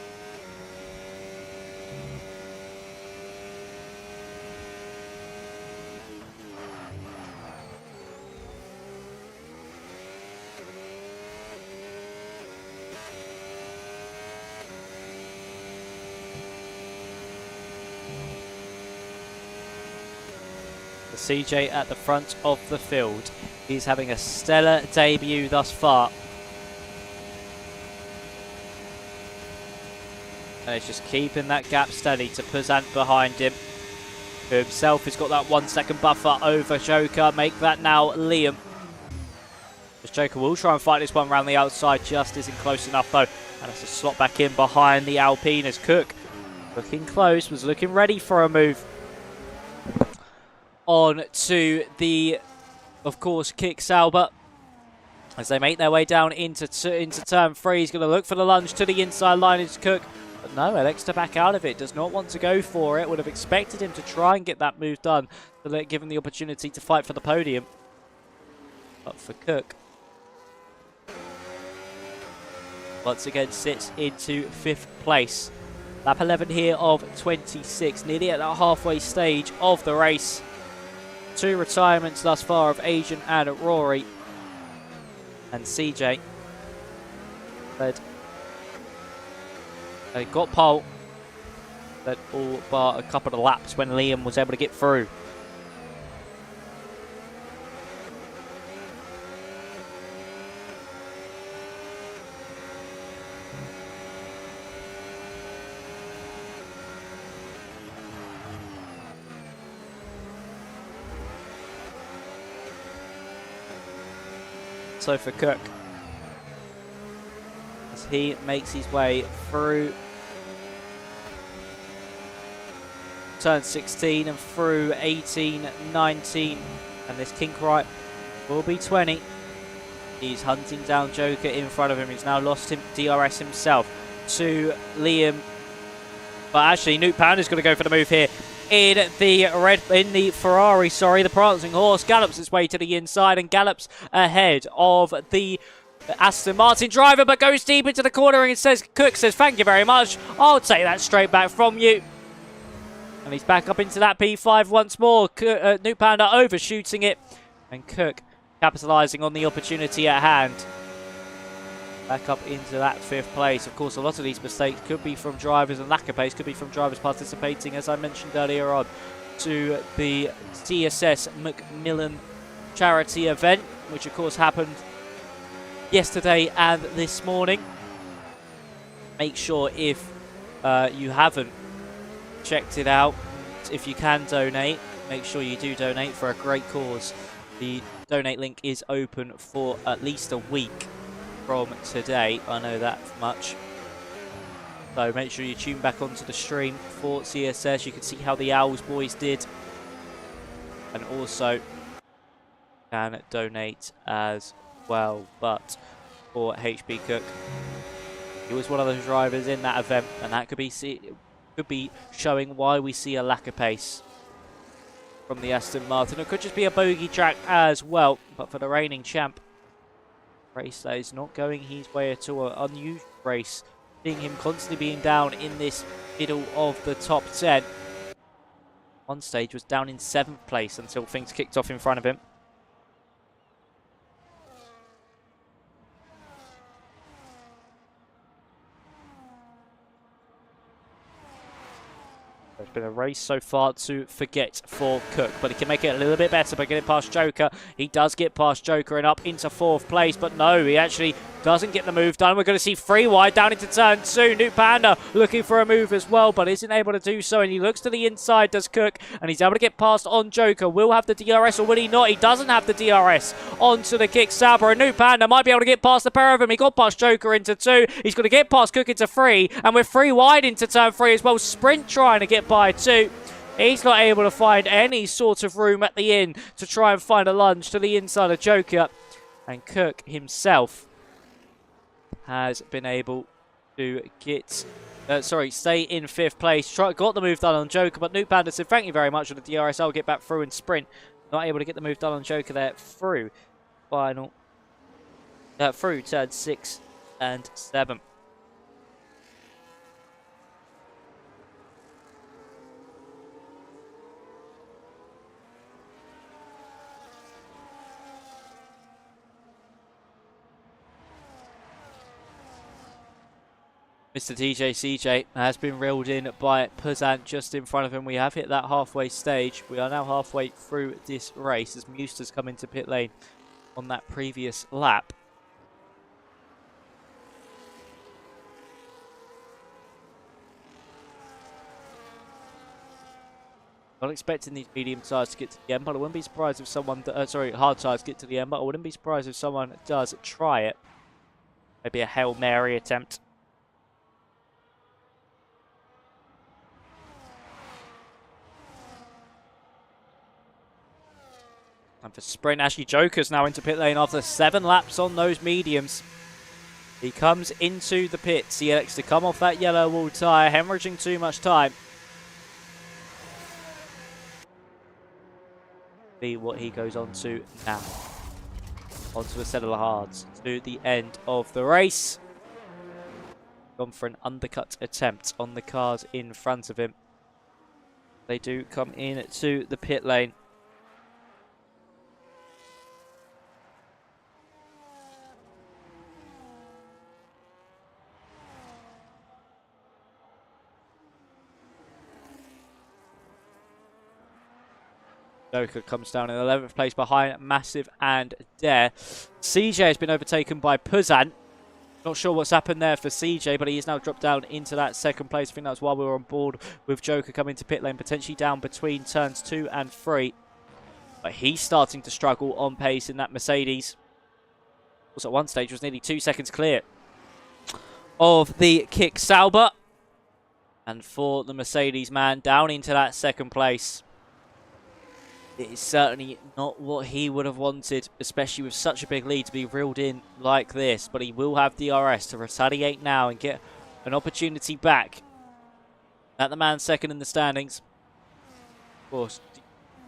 CJ at the front of the field. He's having a stellar debut thus far. And he's just keeping that gap steady to Puzant behind him. Who himself has got that 1 second buffer over Joker. Make that now Liam. As Joker will try and fight this one around the outside, just isn't close enough though. And it's a slot back in behind the Alpine as Cook, looking close, was looking ready for a move. On to the, of course, Kick Sauber. As they make their way down into turn 3, he's going to look for the lunge to the inside line. It's Cook. But no, Alex to back out of it. Does not want to go for it. Would have expected him to try and get that move done to give him the opportunity to fight for the podium. But for Cook, once again sits into 5th place. Lap 11 here of 26. Nearly at that halfway stage of the race. 2 retirements thus far of Asian and Rory. And CJ led. They got pole. Led all bar a couple of laps when Liam was able to get through. So for Cook, as he makes his way through turn 16 and through 18, 19, and this kink right will be 20. He's hunting down Joker in front of him. He's now lost him DRS himself to Liam. But actually, Newt Pounder's going to go for the move here. In the Ferrari, the prancing horse gallops its way to the inside and gallops ahead of the Aston Martin driver, but goes deep into the corner and Cook says, thank you very much. I'll take that straight back from you. And he's back up into that P5 once more. Newt Pounder overshooting it. And Cook capitalising on the opportunity at hand. Back up into that 5th place. Of course, a lot of these mistakes could be from drivers and lack of pace, could be from drivers participating, as I mentioned earlier on, to the CSS Macmillan charity event, which of course happened yesterday and this morning. Make sure if you haven't checked it out, if you can donate, make sure you do donate for a great cause. The donate link is open for at least a week from today, I know that much. So make sure you tune back onto the stream for CSS. You can see how the OWLS boys did. And also can donate as well. But for HB Cook, he was one of the drivers in that event, and that could be showing why we see a lack of pace from the Aston Martin. It could just be a bogey track as well, but for the reigning champ, race that is not going his way at all. An unusual race, seeing him constantly being down in this middle of the top 10. One stage was down in 7th place until things kicked off in front of him. It's been a race so far to forget for Cook, but he can make it a little bit better by getting past Joker. He does get past Joker and up into 4th place, but no, he actually doesn't get the move done. We're going to see 3 wide down into turn 2. Newt Panda looking for a move as well, but isn't able to do so, and he looks to the inside, does Cook, and he's able to get past on Joker. Will have the DRS, or will he not? He doesn't have the DRS onto the Kick Sauber, and Newt Panda might be able to get past the pair of them. He got past Joker into 2. He's going to get past Cook into 3, and we're 3 wide into turn 3 as well. Sprint trying to get by 2. He's not able to find any sort of room at the end to try and find a lunge to the inside of Joker. And Cook himself has been able to get, stay in 5th place. Got the move done on Joker, but Newt Panda said, thank you very much for the DRS. I'll get back through and sprint. Not able to get the move done on Joker there through through turn 6 and 7. Mr. TJ CJ has been reeled in by Puzant just in front of him. We have hit that halfway stage. We are now halfway through this race as Musta's come into pit lane on that previous lap. Not expecting these medium tyres to get to the end, but I wouldn't be surprised if someone, hard tyres get to the end, but I wouldn't be surprised if someone does try it. Maybe a Hail Mary attempt. And for sprint, Ashley Joker's now into pit lane after 7 laps on those mediums. He comes into the pits. He elects to come off that yellow wall tyre, hemorrhaging too much time. See what he goes on to now. Onto a set of the hards to the end of the race. Gone for an undercut attempt on the cars in front of him. They do come in to the pit lane. Joker comes down in 11th place behind Massive and Dare. CJ has been overtaken by Puzant. Not sure what's happened there for CJ, but he is now dropped down into that 2nd place. I think that's why we were on board with Joker coming to pit lane, potentially down between turns 2 and 3. But he's starting to struggle on pace in that Mercedes. Also at one stage was nearly 2 seconds clear of the Kick Sauber. And for the Mercedes man, down into that 2nd place. It is certainly not what he would have wanted, especially with such a big lead to be reeled in like this. But he will have DRS to retaliate now and get an opportunity back at the man 2nd in the standings. Of course,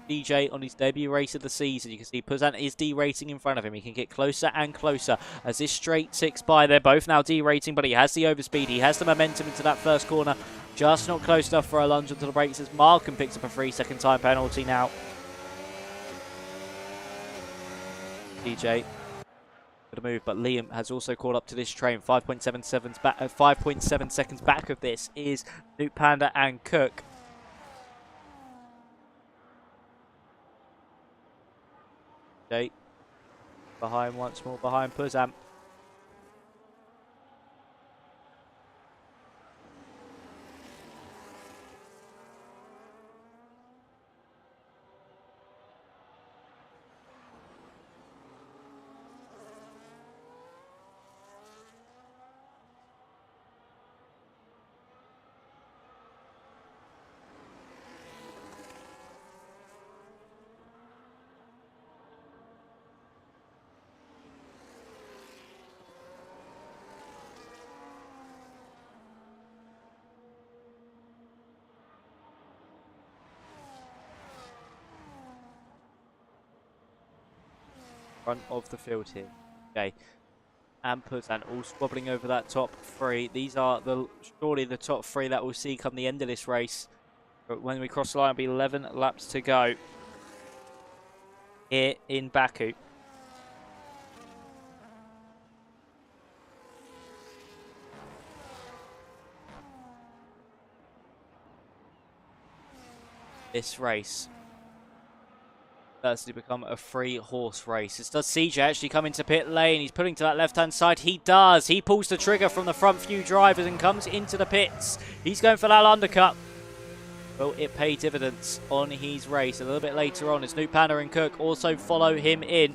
DJ on his debut race of the season. You can see Puzant is derating in front of him. He can get closer and closer as this straight ticks by. They're both now derating, but he has the overspeed. He has the momentum into that 1st corner. Just not close enough for a lunge onto the brakes as Malcolm picks up a 3-second time penalty now. DJ good move, but Liam has also caught up to this train. 5.7 seconds back of this is Nuke Panda and Cook. Okay, behind once more, behind Puzant. Front of the field here. Okay. And Puzant all squabbling over that top 3. These are surely the top 3 that we'll see come the end of this race. But when we cross the line, it'll be 11 laps to go here in Baku. This race to become a 3-horse race. Does CJ actually come into pit lane? He's pulling to that left-hand side. He does. He pulls the trigger from the front few drivers and comes into the pits. He's going for that undercut. Will it pay dividends on his race a little bit later on as Nuke Panda and Cook also follow him in.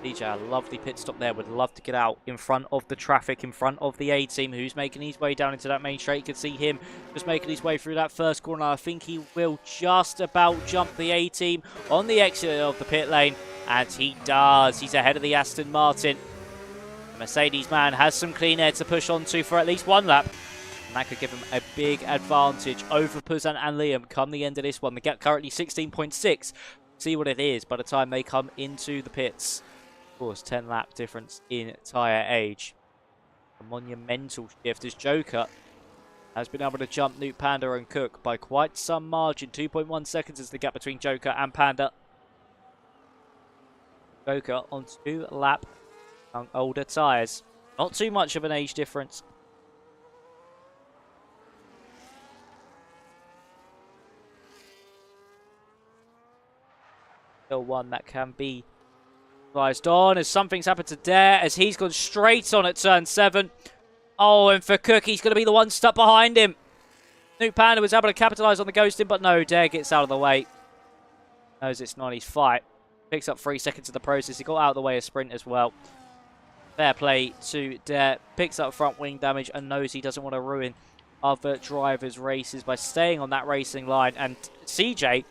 DJ, a lovely pit stop there. Would love to get out in front of the traffic, in front of the A-team, who's making his way down into that main straight. You can see him just making his way through that 1st corner. I think he will just about jump the A-team on the exit of the pit lane, and he does. He's ahead of the Aston Martin. The Mercedes man has some clean air to push onto for at least 1 lap. And that could give him a big advantage over Puzant and Liam come the end of this one. The gap currently 16.6. See what it is by the time they come into the pits. Of course, 10 lap difference in tyre age. A monumental shift as Joker has been able to jump Nuke Panda and Cook by quite some margin. 2.1 seconds is the gap between Joker and Panda. Joker on 2 lap on older tyres. Not too much of an age difference. Still one that can be realized on as something's happened to Dare as he's gone straight on at turn 7. Oh, and for Cook, he's going to be the one stuck behind him. Nuke Panda was able to capitalize on the ghosting, but no, Dare gets out of the way. Knows it's not his fight. Picks up 3 seconds of the process. He got out of the way of Sprint as well. Fair play to Dare. Picks up front wing damage and knows he doesn't want to ruin other drivers' races by staying on that racing line. And CJ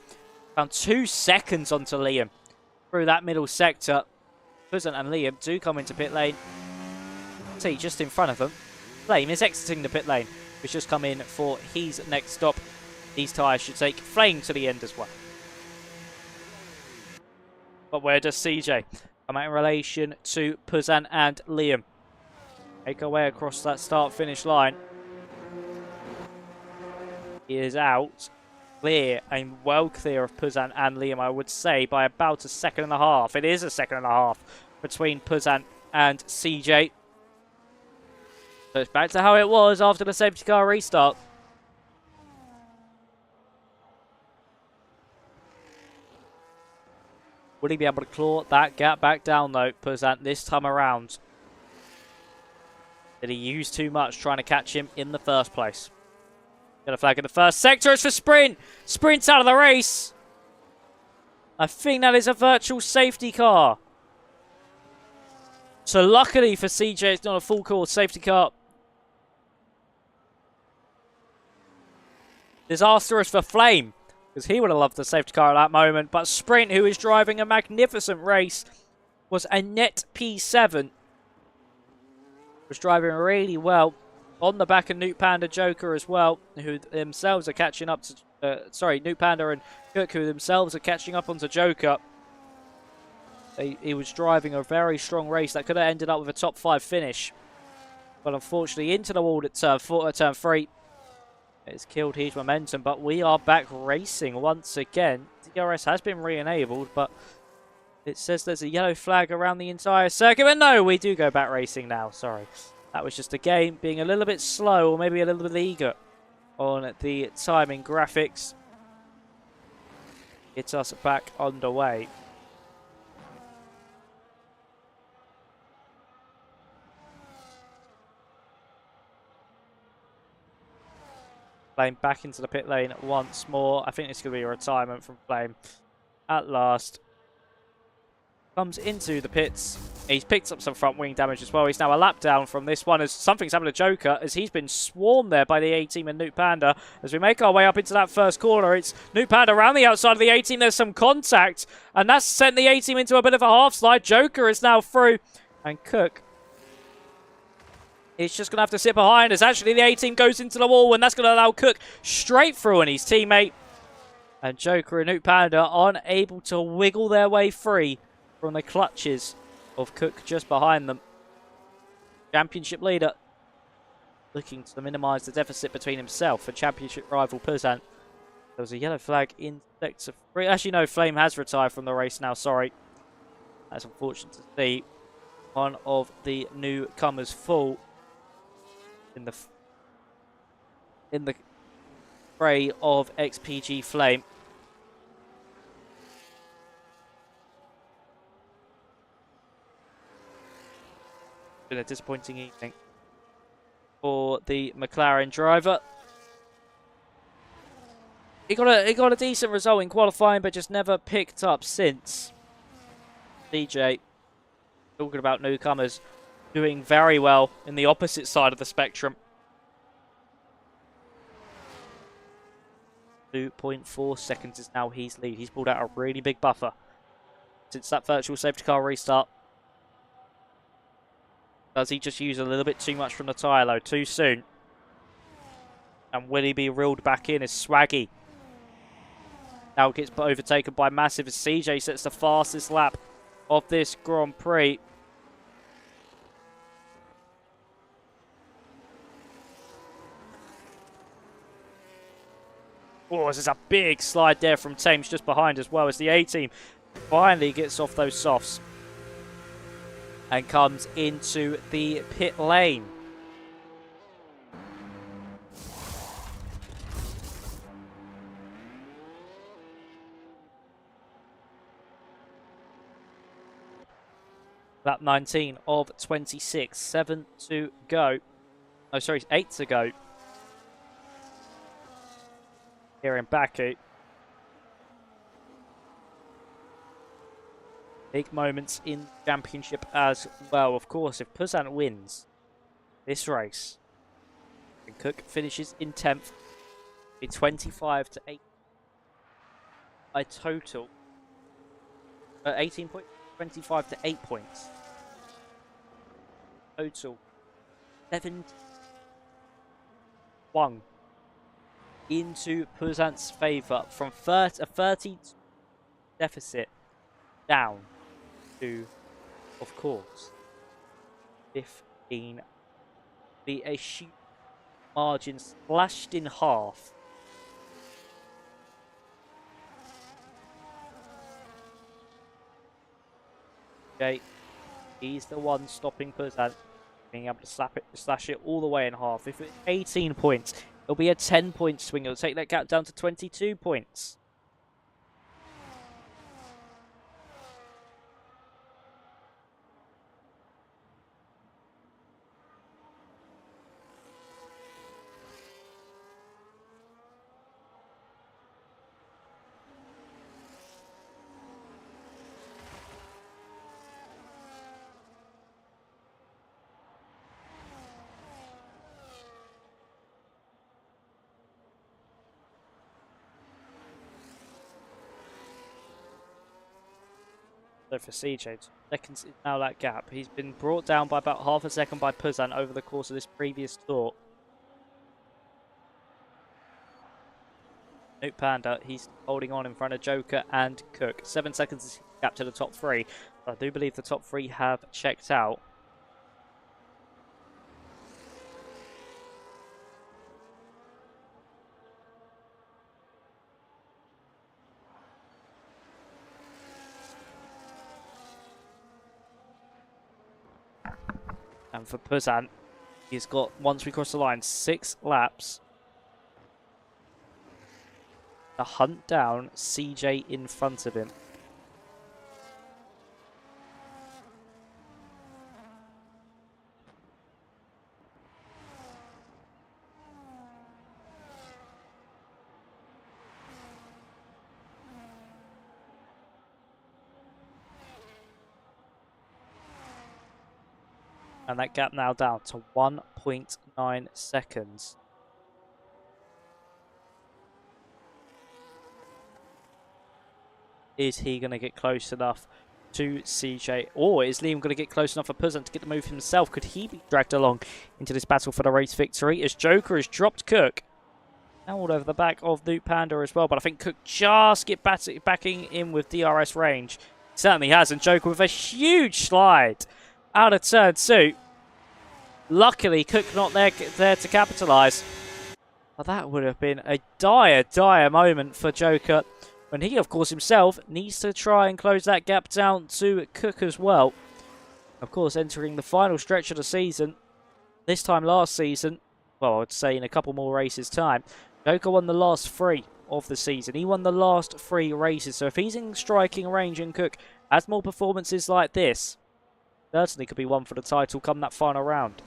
found 2 seconds onto Liam through that middle sector. Puzan and Liam do come into pit lane. See, just in front of them, Flame is exiting the pit lane. He's just come in for his next stop. These tyres should take Flame to the end as well. But where does CJ come out in relation to Puzan and Liam? Make our way across that start-finish line. He is out. Clear and well clear of Puzan and Liam, I would say, by about a second and a half. It is a second and a half between Puzan and CJ. So it's back to how it was after the safety car restart. Would he be able to claw that gap back down, though, Puzan, this time around? Did he use too much trying to catch him in the first place? Got a flag in the first sector. It's for Sprint. Sprint's out of the race. I think that is a virtual safety car. So luckily for CJ, it's not a full course safety car. Disastrous for Flame, because he would have loved the safety car at that moment. But Sprint, who is driving a magnificent race, was a net P7. Was driving really well on the back of Nuke Panda Joker as well, who themselves are catching up to... Nuke Panda and Cook, who themselves are catching up onto Joker. He was driving a very strong race that could have ended up with a top 5 finish. But unfortunately, into the wall at turn 3. It's killed his momentum, but we are back racing once again. DRS has been re-enabled, but it says there's a yellow flag around the entire circuit. But no, we do go back racing now. Sorry. That was just a game being a little bit slow or maybe a little bit eager on the timing graphics. Gets us back underway. Flame back into the pit lane once more. I think it's going to be a retirement from Flame at last. Comes into the pits. He's picked up some front wing damage as well. He's now a lap down from this one as something's happened to Joker as he's been swarmed there by the A-Team and Nuke Panda. As we make our way up into that first corner, it's Nuke Panda around the outside of the A-Team. There's some contact and that's sent the A-Team into a bit of a half slide. Joker is now through and Cook is just going to have to sit behind as actually the A-Team goes into the wall and that's going to allow Cook straight through on his teammate. And Joker and Nuke Panda unable to wiggle their way free from the clutches of Cook just behind them. Championship leader looking to minimise the deficit between himself and championship rival Puzan. There was a yellow flag in sector 3. Actually, no, Flame has retired from the race now, sorry. That's unfortunate to see. One of the newcomers fall in the fray of XPG Flame. Been a disappointing evening for the McLaren driver. He got a decent result in qualifying, but just never picked up since. DJ, talking about newcomers, doing very well in the opposite side of the spectrum. 2.4 seconds is now his lead. He's pulled out a really big buffer since that virtual safety car restart. Does he just use a little bit too much from the tyre load too soon? And will he be reeled back in as Swaggy now gets overtaken by Massive as CJ sets the fastest lap of this Grand Prix. Oh, this is a big slide there from Thames just behind as well as the A-Team finally gets off those softs. and comes into the pit lane. Lap 19 of 26, 7 to go. Oh, sorry, 8 to go. Here in Baku. Big moments in the championship as well. Of course, if Puzan wins this race and Cook finishes in 10th, be 25 to 8. A total 18 points, 25 to 8 points. Total 71 into Puzan's favour from a 30 deficit down to, of course, 15. Be a huge margin slashed in half. Okay, he's the one stopping Puzan, being able to slash it all the way in half. If it's 18 points, it'll be a 10-point swing. It'll take that gap down to 22 points. So for CJ, 2 seconds is now that gap. He's been brought down by about half a second by Puzan over the course of this previous tour. Note Panda, he's holding on in front of Joker and Cook. 7 seconds is gap to the top 3. I do believe the top 3 have checked out. And for Puzan, he's got, once we cross the line, 6 laps to hunt down CJ in front of him. And that gap now down to 1.9 seconds. Is he going to get close enough to CJ? Or is Liam going to get close enough for Puzan to get the move himself? Could he be dragged along into this battle for the race victory? As Joker has dropped Cook. Now all over the back of Noot Panda as well. But I think Cook just get backing in with DRS range. Certainly has. And Joker with a huge slide out of turn 2. Luckily, Cook not there to capitalise. Well, that would have been a dire moment for Joker, when he, of course, himself needs to try and close that gap down to Cook as well. Of course, entering the final stretch of the season. This time last season, well, I'd say in a couple more races' time, Joker won the last 3 of the season. He won the last 3 races. So if he's in striking range and Cook has more performances like this, certainly could be one for the title come that final round.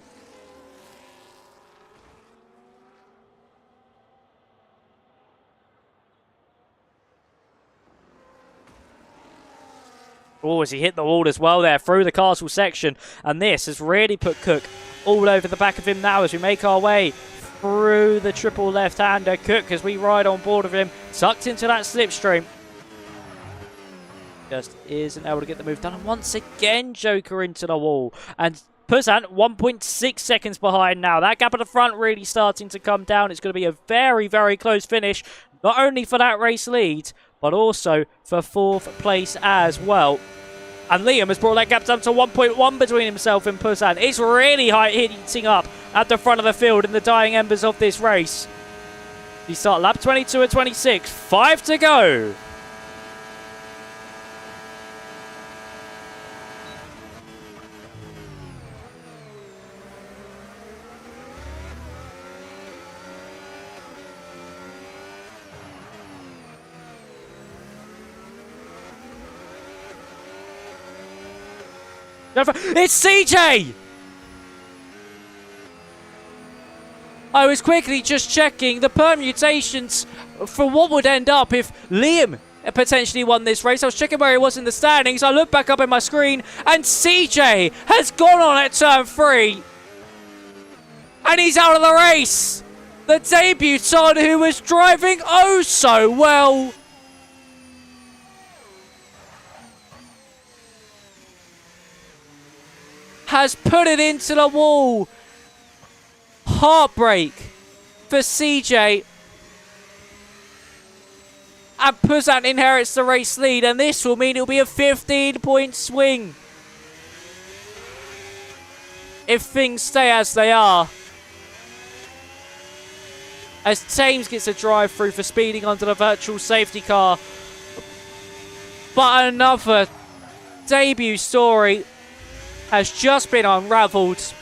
Oh, as he hit the wall as well there through the castle section. And this has really put Cook all over the back of him now as we make our way through the triple left-hander. Cook, as we ride on board of him, tucked into that slipstream. Just isn't able to get the move done. And once again, Joker into the wall. And Puzan 1.6 seconds behind now. That gap at the front really starting to come down. It's going to be a very close finish. Not only for that race lead, but also for 4th place as well. And Liam has brought that gap down to 1.1 between himself and Puzan. It's really heating up at the front of the field in the dying embers of this race. We start lap 22 and 26. 5 to go. It's CJ! I was quickly just checking the permutations for what would end up if Liam potentially won this race. I was checking where he was in the standings. I looked back up in my screen, and CJ has gone on at turn 3. And he's out of the race. The debutant who was driving oh so well. Has put it into the wall. Heartbreak for CJ. And Puzan inherits the race lead, and this will mean it'll be a 15-point swing if things stay as they are. As Thames gets a drive through for speeding onto the virtual safety car. But another debut story has just been unravelled.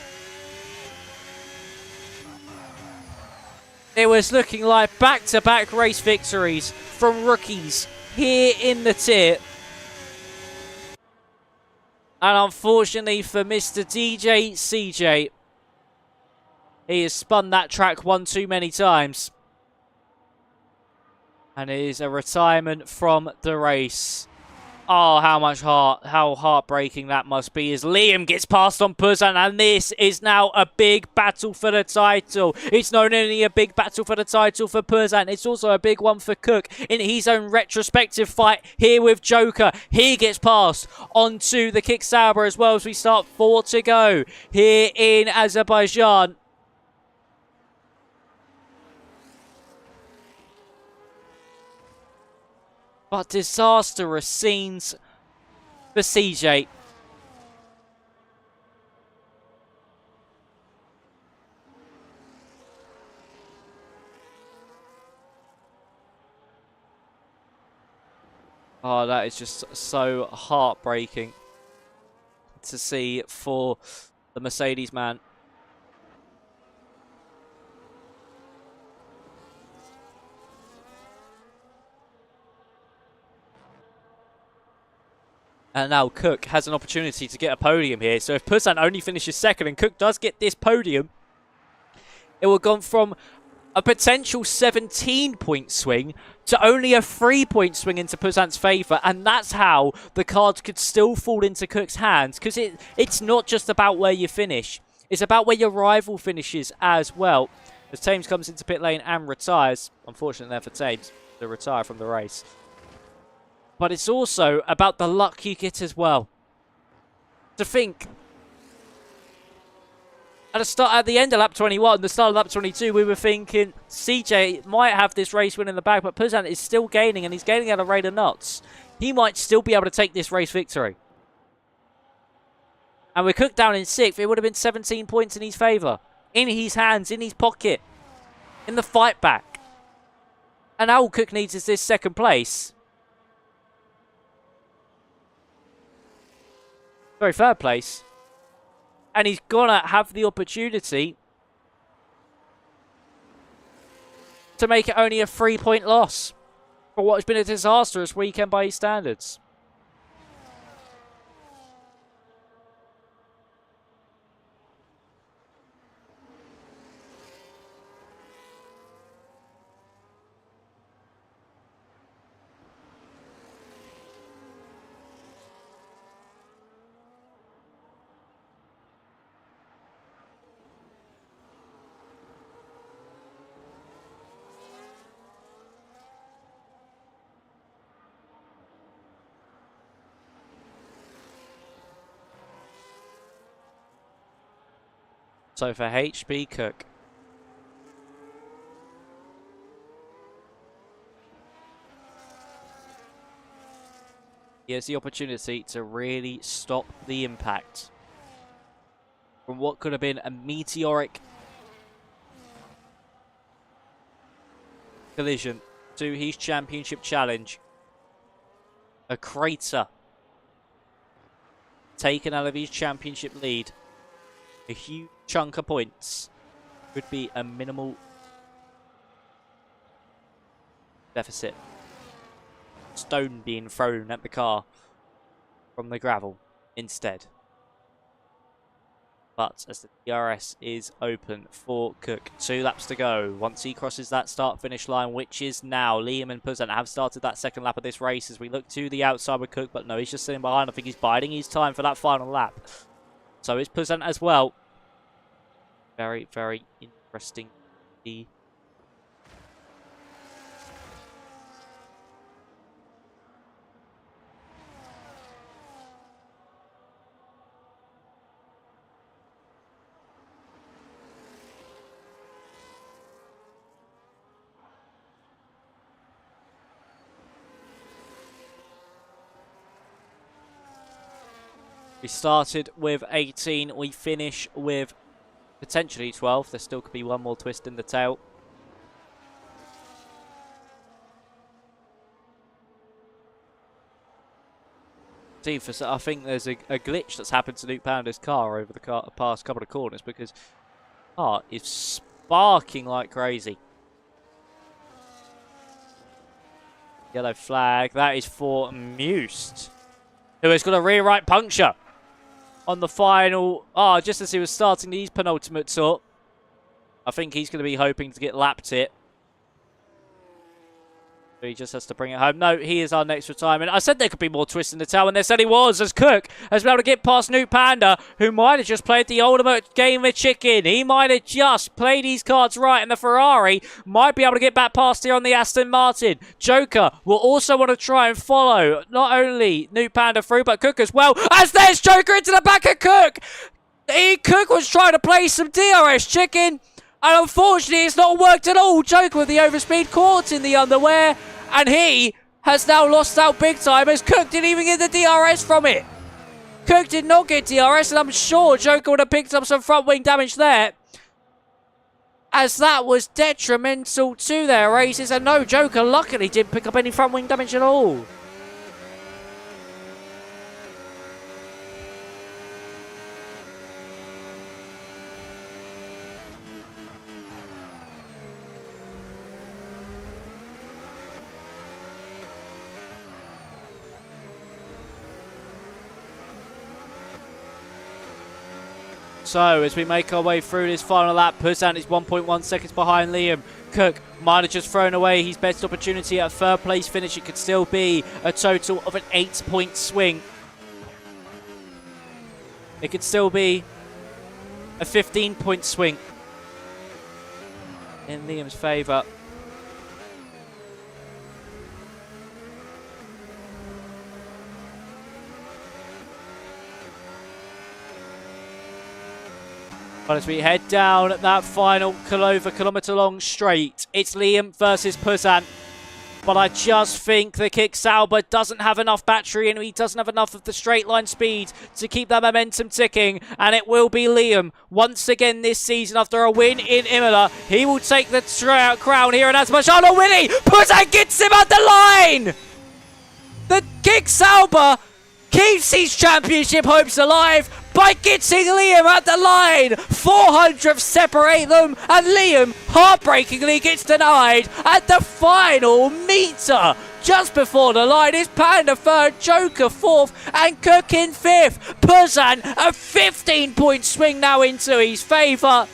It was looking like back-to-back race victories from rookies here in the tier. And unfortunately for Mr. DJ CJ, he has spun that track one too many times. And it is a retirement from the race. Oh, how heartbreaking that must be as Liam gets past on Puzan, and this is now a big battle for the title. It's not only a big battle for the title for Puzan, it's also a big one for Cook in his own retrospective fight here with Joker. He gets past onto the Kick Sauber as well as we start 4 to go here in Azerbaijan. But disastrous scenes for CJ. Oh, that is just so heartbreaking to see for the Mercedes man. And now Cook has an opportunity to get a podium here. So if Puzan only finishes second and Cook does get this podium, it will go from a potential 17-point swing to only a 3-point swing into Puzan's favour. And that's how the cards could still fall into Cook's hands. Because it's not just about where you finish. It's about where your rival finishes as well. As Thames comes into pit lane and retires. Unfortunately there for Thames to retire from the race. But it's also about the luck you get as well. To think, at the end of lap 21, the start of lap 22, we were thinking CJ might have this race win in the bag, but Puzan is still gaining, and he's gaining at a rate of knots. He might still be able to take this race victory. And with Cook down in 6th, it would have been 17 points in his favour. In his hands, in his pocket, in the fight back. And all Cook needs is this second place. Sorry, third place. And he's gonna have the opportunity to make it only a 3-point loss for what has been a disastrous weekend by his standards. So for HB Cook, he has the opportunity to really stop the impact from what could have been a meteoric collision to his championship challenge. A crater taken out of his championship lead. A huge chunk of points would be a minimal deficit. Stone being thrown at the car from the gravel instead. but as the DRS is open for Cook. 2 laps to go. Once he crosses that start-finish line, which is now, Liam and Puzan have started that second lap of this race as we look to the outside with Cook, but no, he's just sitting behind. I think he's biding his time for that final lap. So is Puzan as well. Very, very interesting. We started with 18. We finish with potentially 12. There still could be one more twist in the tail. I think there's a glitch that's happened to Nuke Panda's car over the past couple of corners because the car is sparking like crazy. Yellow flag. That is for Must, who has got a rear right puncture on the final. Oh, just as he was starting these penultimate up. I think he's going to be hoping to get lapped it. He just has to bring it home. No, he is our next retirement. I said there could be more twists in the tail, and there said he was, as Cook has been able to get past Nuke Panda, who might have just played the ultimate game of chicken. He might have just played his cards right, and the Ferrari might be able to get back past here on the Aston Martin. Joker will also want to try and follow not only Nuke Panda through, but Cook as well, as there's Joker into the back of Cook. Cook was trying to play some DRS chicken, and unfortunately it's not worked at all. Joker with the overspeed caught in the underwear, and he has now lost out big time as Cook didn't even get the DRS from it. Cook did not get DRS, and I'm sure Joker would have picked up some front wing damage there, as that was detrimental to their races. And no, Joker luckily didn't pick up any front wing damage at all. So, as we make our way through this final lap, Puzan is 1.1 seconds behind Liam. Cook might have just thrown away his best opportunity at third place finish. It could still be a total of an 8-point swing. It could still be a 15-point swing in Liam's favour. But as we head down that final kilometre long straight, it's Liam versus Puzan. But I just think the Kick Sauber doesn't have enough battery and he doesn't have enough of the straight line speed to keep that momentum ticking. And it will be Liam once again this season after a win in Imola. He will take the crown here in Azerbaijan. Oh, Willie! Puzan gets him at the line! The Kick Sauber keeps his championship hopes alive by getting Liam at the line. 400th separate them, and Liam heartbreakingly gets denied at the final meter. Just before the line is Panda third, Joker fourth, and Cook in fifth. Puzan, a 15-point swing now into his favour.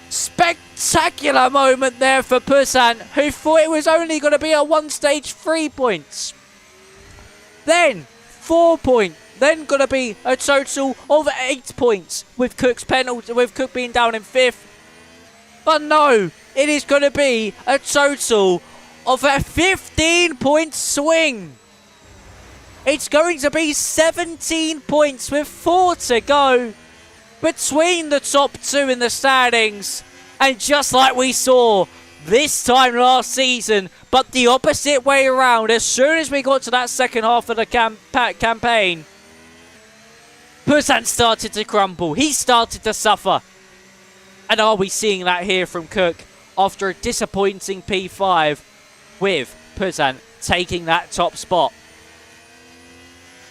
Spectacular moment there for Puzan, who thought it was only going to be a one-stage 3 points. Then 4 points. Then going to be a total of 8 points with Cook's penalty, with Cook being down in fifth. But no, it is going to be a total of a 15-point swing. It's going to be 17 points with 4 to go between the top two in the standings. And just like we saw this time last season, but the opposite way around, as soon as we got to that second half of the campaign, Puzan started to crumble. He started to suffer. And are we seeing that here from Cook after a disappointing P5 with Puzan taking that top spot?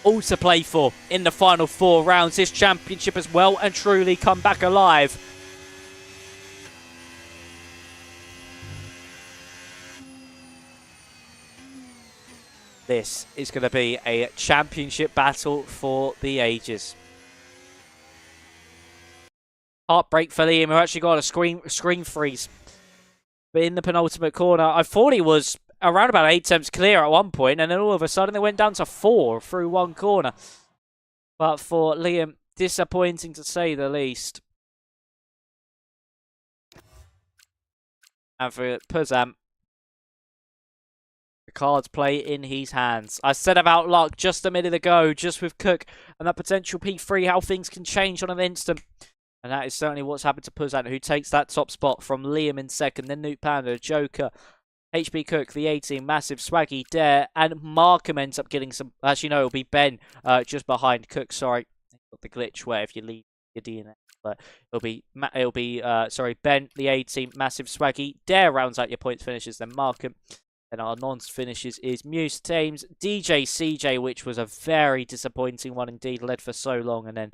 All to play for in the final 4 rounds. This championship has well and truly come back alive. This is going to be a championship battle for the ages. Heartbreak for Liam, who actually got a screen freeze. But in the penultimate corner, I thought he was around about 8 attempts clear at one point, and then all of a sudden they went down to 4 through one corner. But for Liam, disappointing to say the least. And for Puzan, the cards play in his hands. I said about luck just a minute ago, just with Cook and that potential P3, how things can change on an instant. And that is certainly what's happened to Puzan, who takes that top spot from Liam in second, then Nuke Panda, Joker, HB Cook, the 18, Massive, Swaggy, Dare, and Markham ends up getting some. Actually, no, it'll be Ben just behind Cook. Sorry, got the glitch where if you leave your DNA, but it'll be Ben, the 18, Massive, Swaggy, Dare rounds out your points finishes, then Markham. And our non-finishes is Muse, Thames, DJ, CJ, which was a very disappointing one indeed, led for so long, and then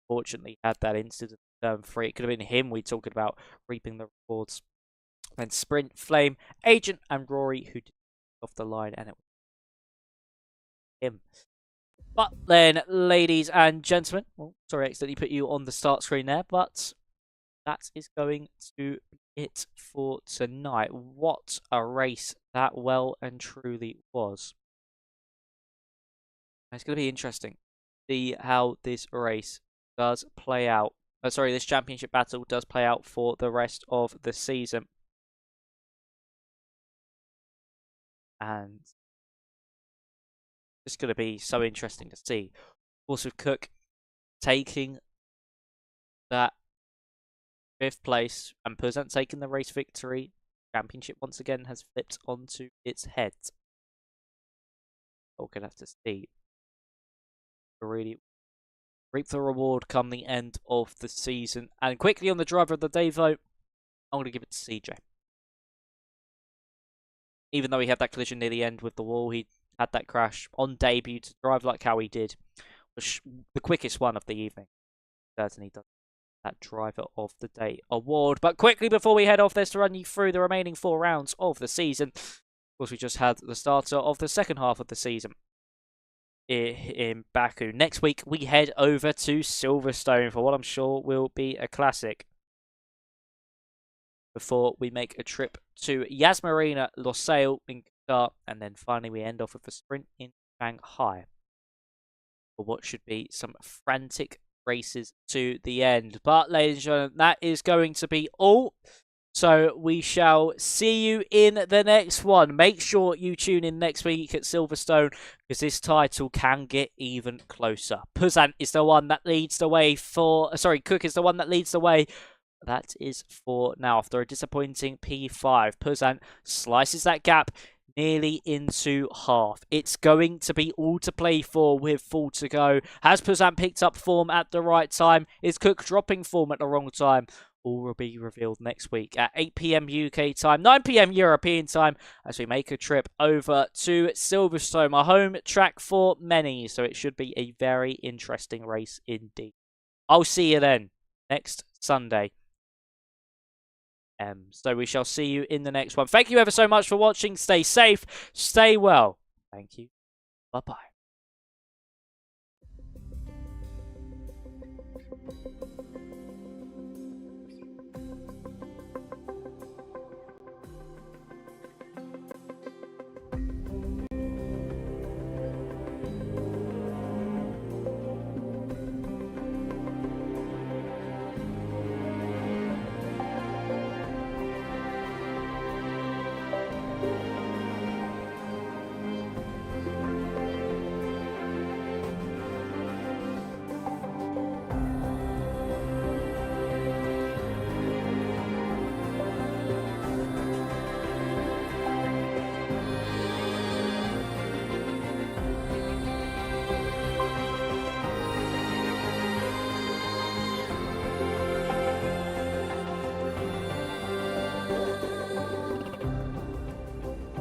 fortunately had that incident. Free. It could have been him we talking about reaping the rewards. Then Sprint, Flame, Agent, and Rory who did off the line, and it was him. But then, ladies and gentlemen, well, sorry, I accidentally put you on the start screen there, but that is going to be it for tonight. What a race that well and truly was. It's going to be interesting to see how this race does play out. This championship battle does play out for the rest of the season. And it's going to be so interesting to see. Also, Cook taking that 5th place and Puzan taking the race victory. Championship once again has flipped onto its head. We're going to have to see. Really reap the reward come the end of the season. And quickly on the driver of the day vote, I'm going to give it to CJ. Even though he had that collision near the end with the wall, he had that crash on debut to drive like how he did. Was the quickest one of the evening. Certainly does that driver of the day award. But quickly before we head off, there's to run you through the remaining 4 rounds of the season. Of course, we just had the starter of the second half of the season in Baku. Next week, we head over to Silverstone for what I'm sure will be a classic. Before we make a trip to Yas Marina, Losail in Qatar, and then finally we end off with a sprint in Shanghai for what should be some frantic races to the end. But ladies and gentlemen, that is going to be all. So we shall see you in the next one. Make sure you tune in next week at Silverstone because this title can get even closer. Puzan is the one that leads the way for... Cook is the one that leads the way. That is for now. After a disappointing P5, Puzan slices that gap nearly into half. It's going to be all to play for with 4 to go. Has Puzan picked up form at the right time? Is Cook dropping form at the wrong time? All will be revealed next week at 8 PM UK time, 9 PM European time, as we make a trip over to Silverstone, a home track for many. So it should be a very interesting race indeed. I'll see you then next Sunday. So we shall see you in the next one. Thank you ever so much for watching. Stay safe, stay well. Thank you. Bye-bye.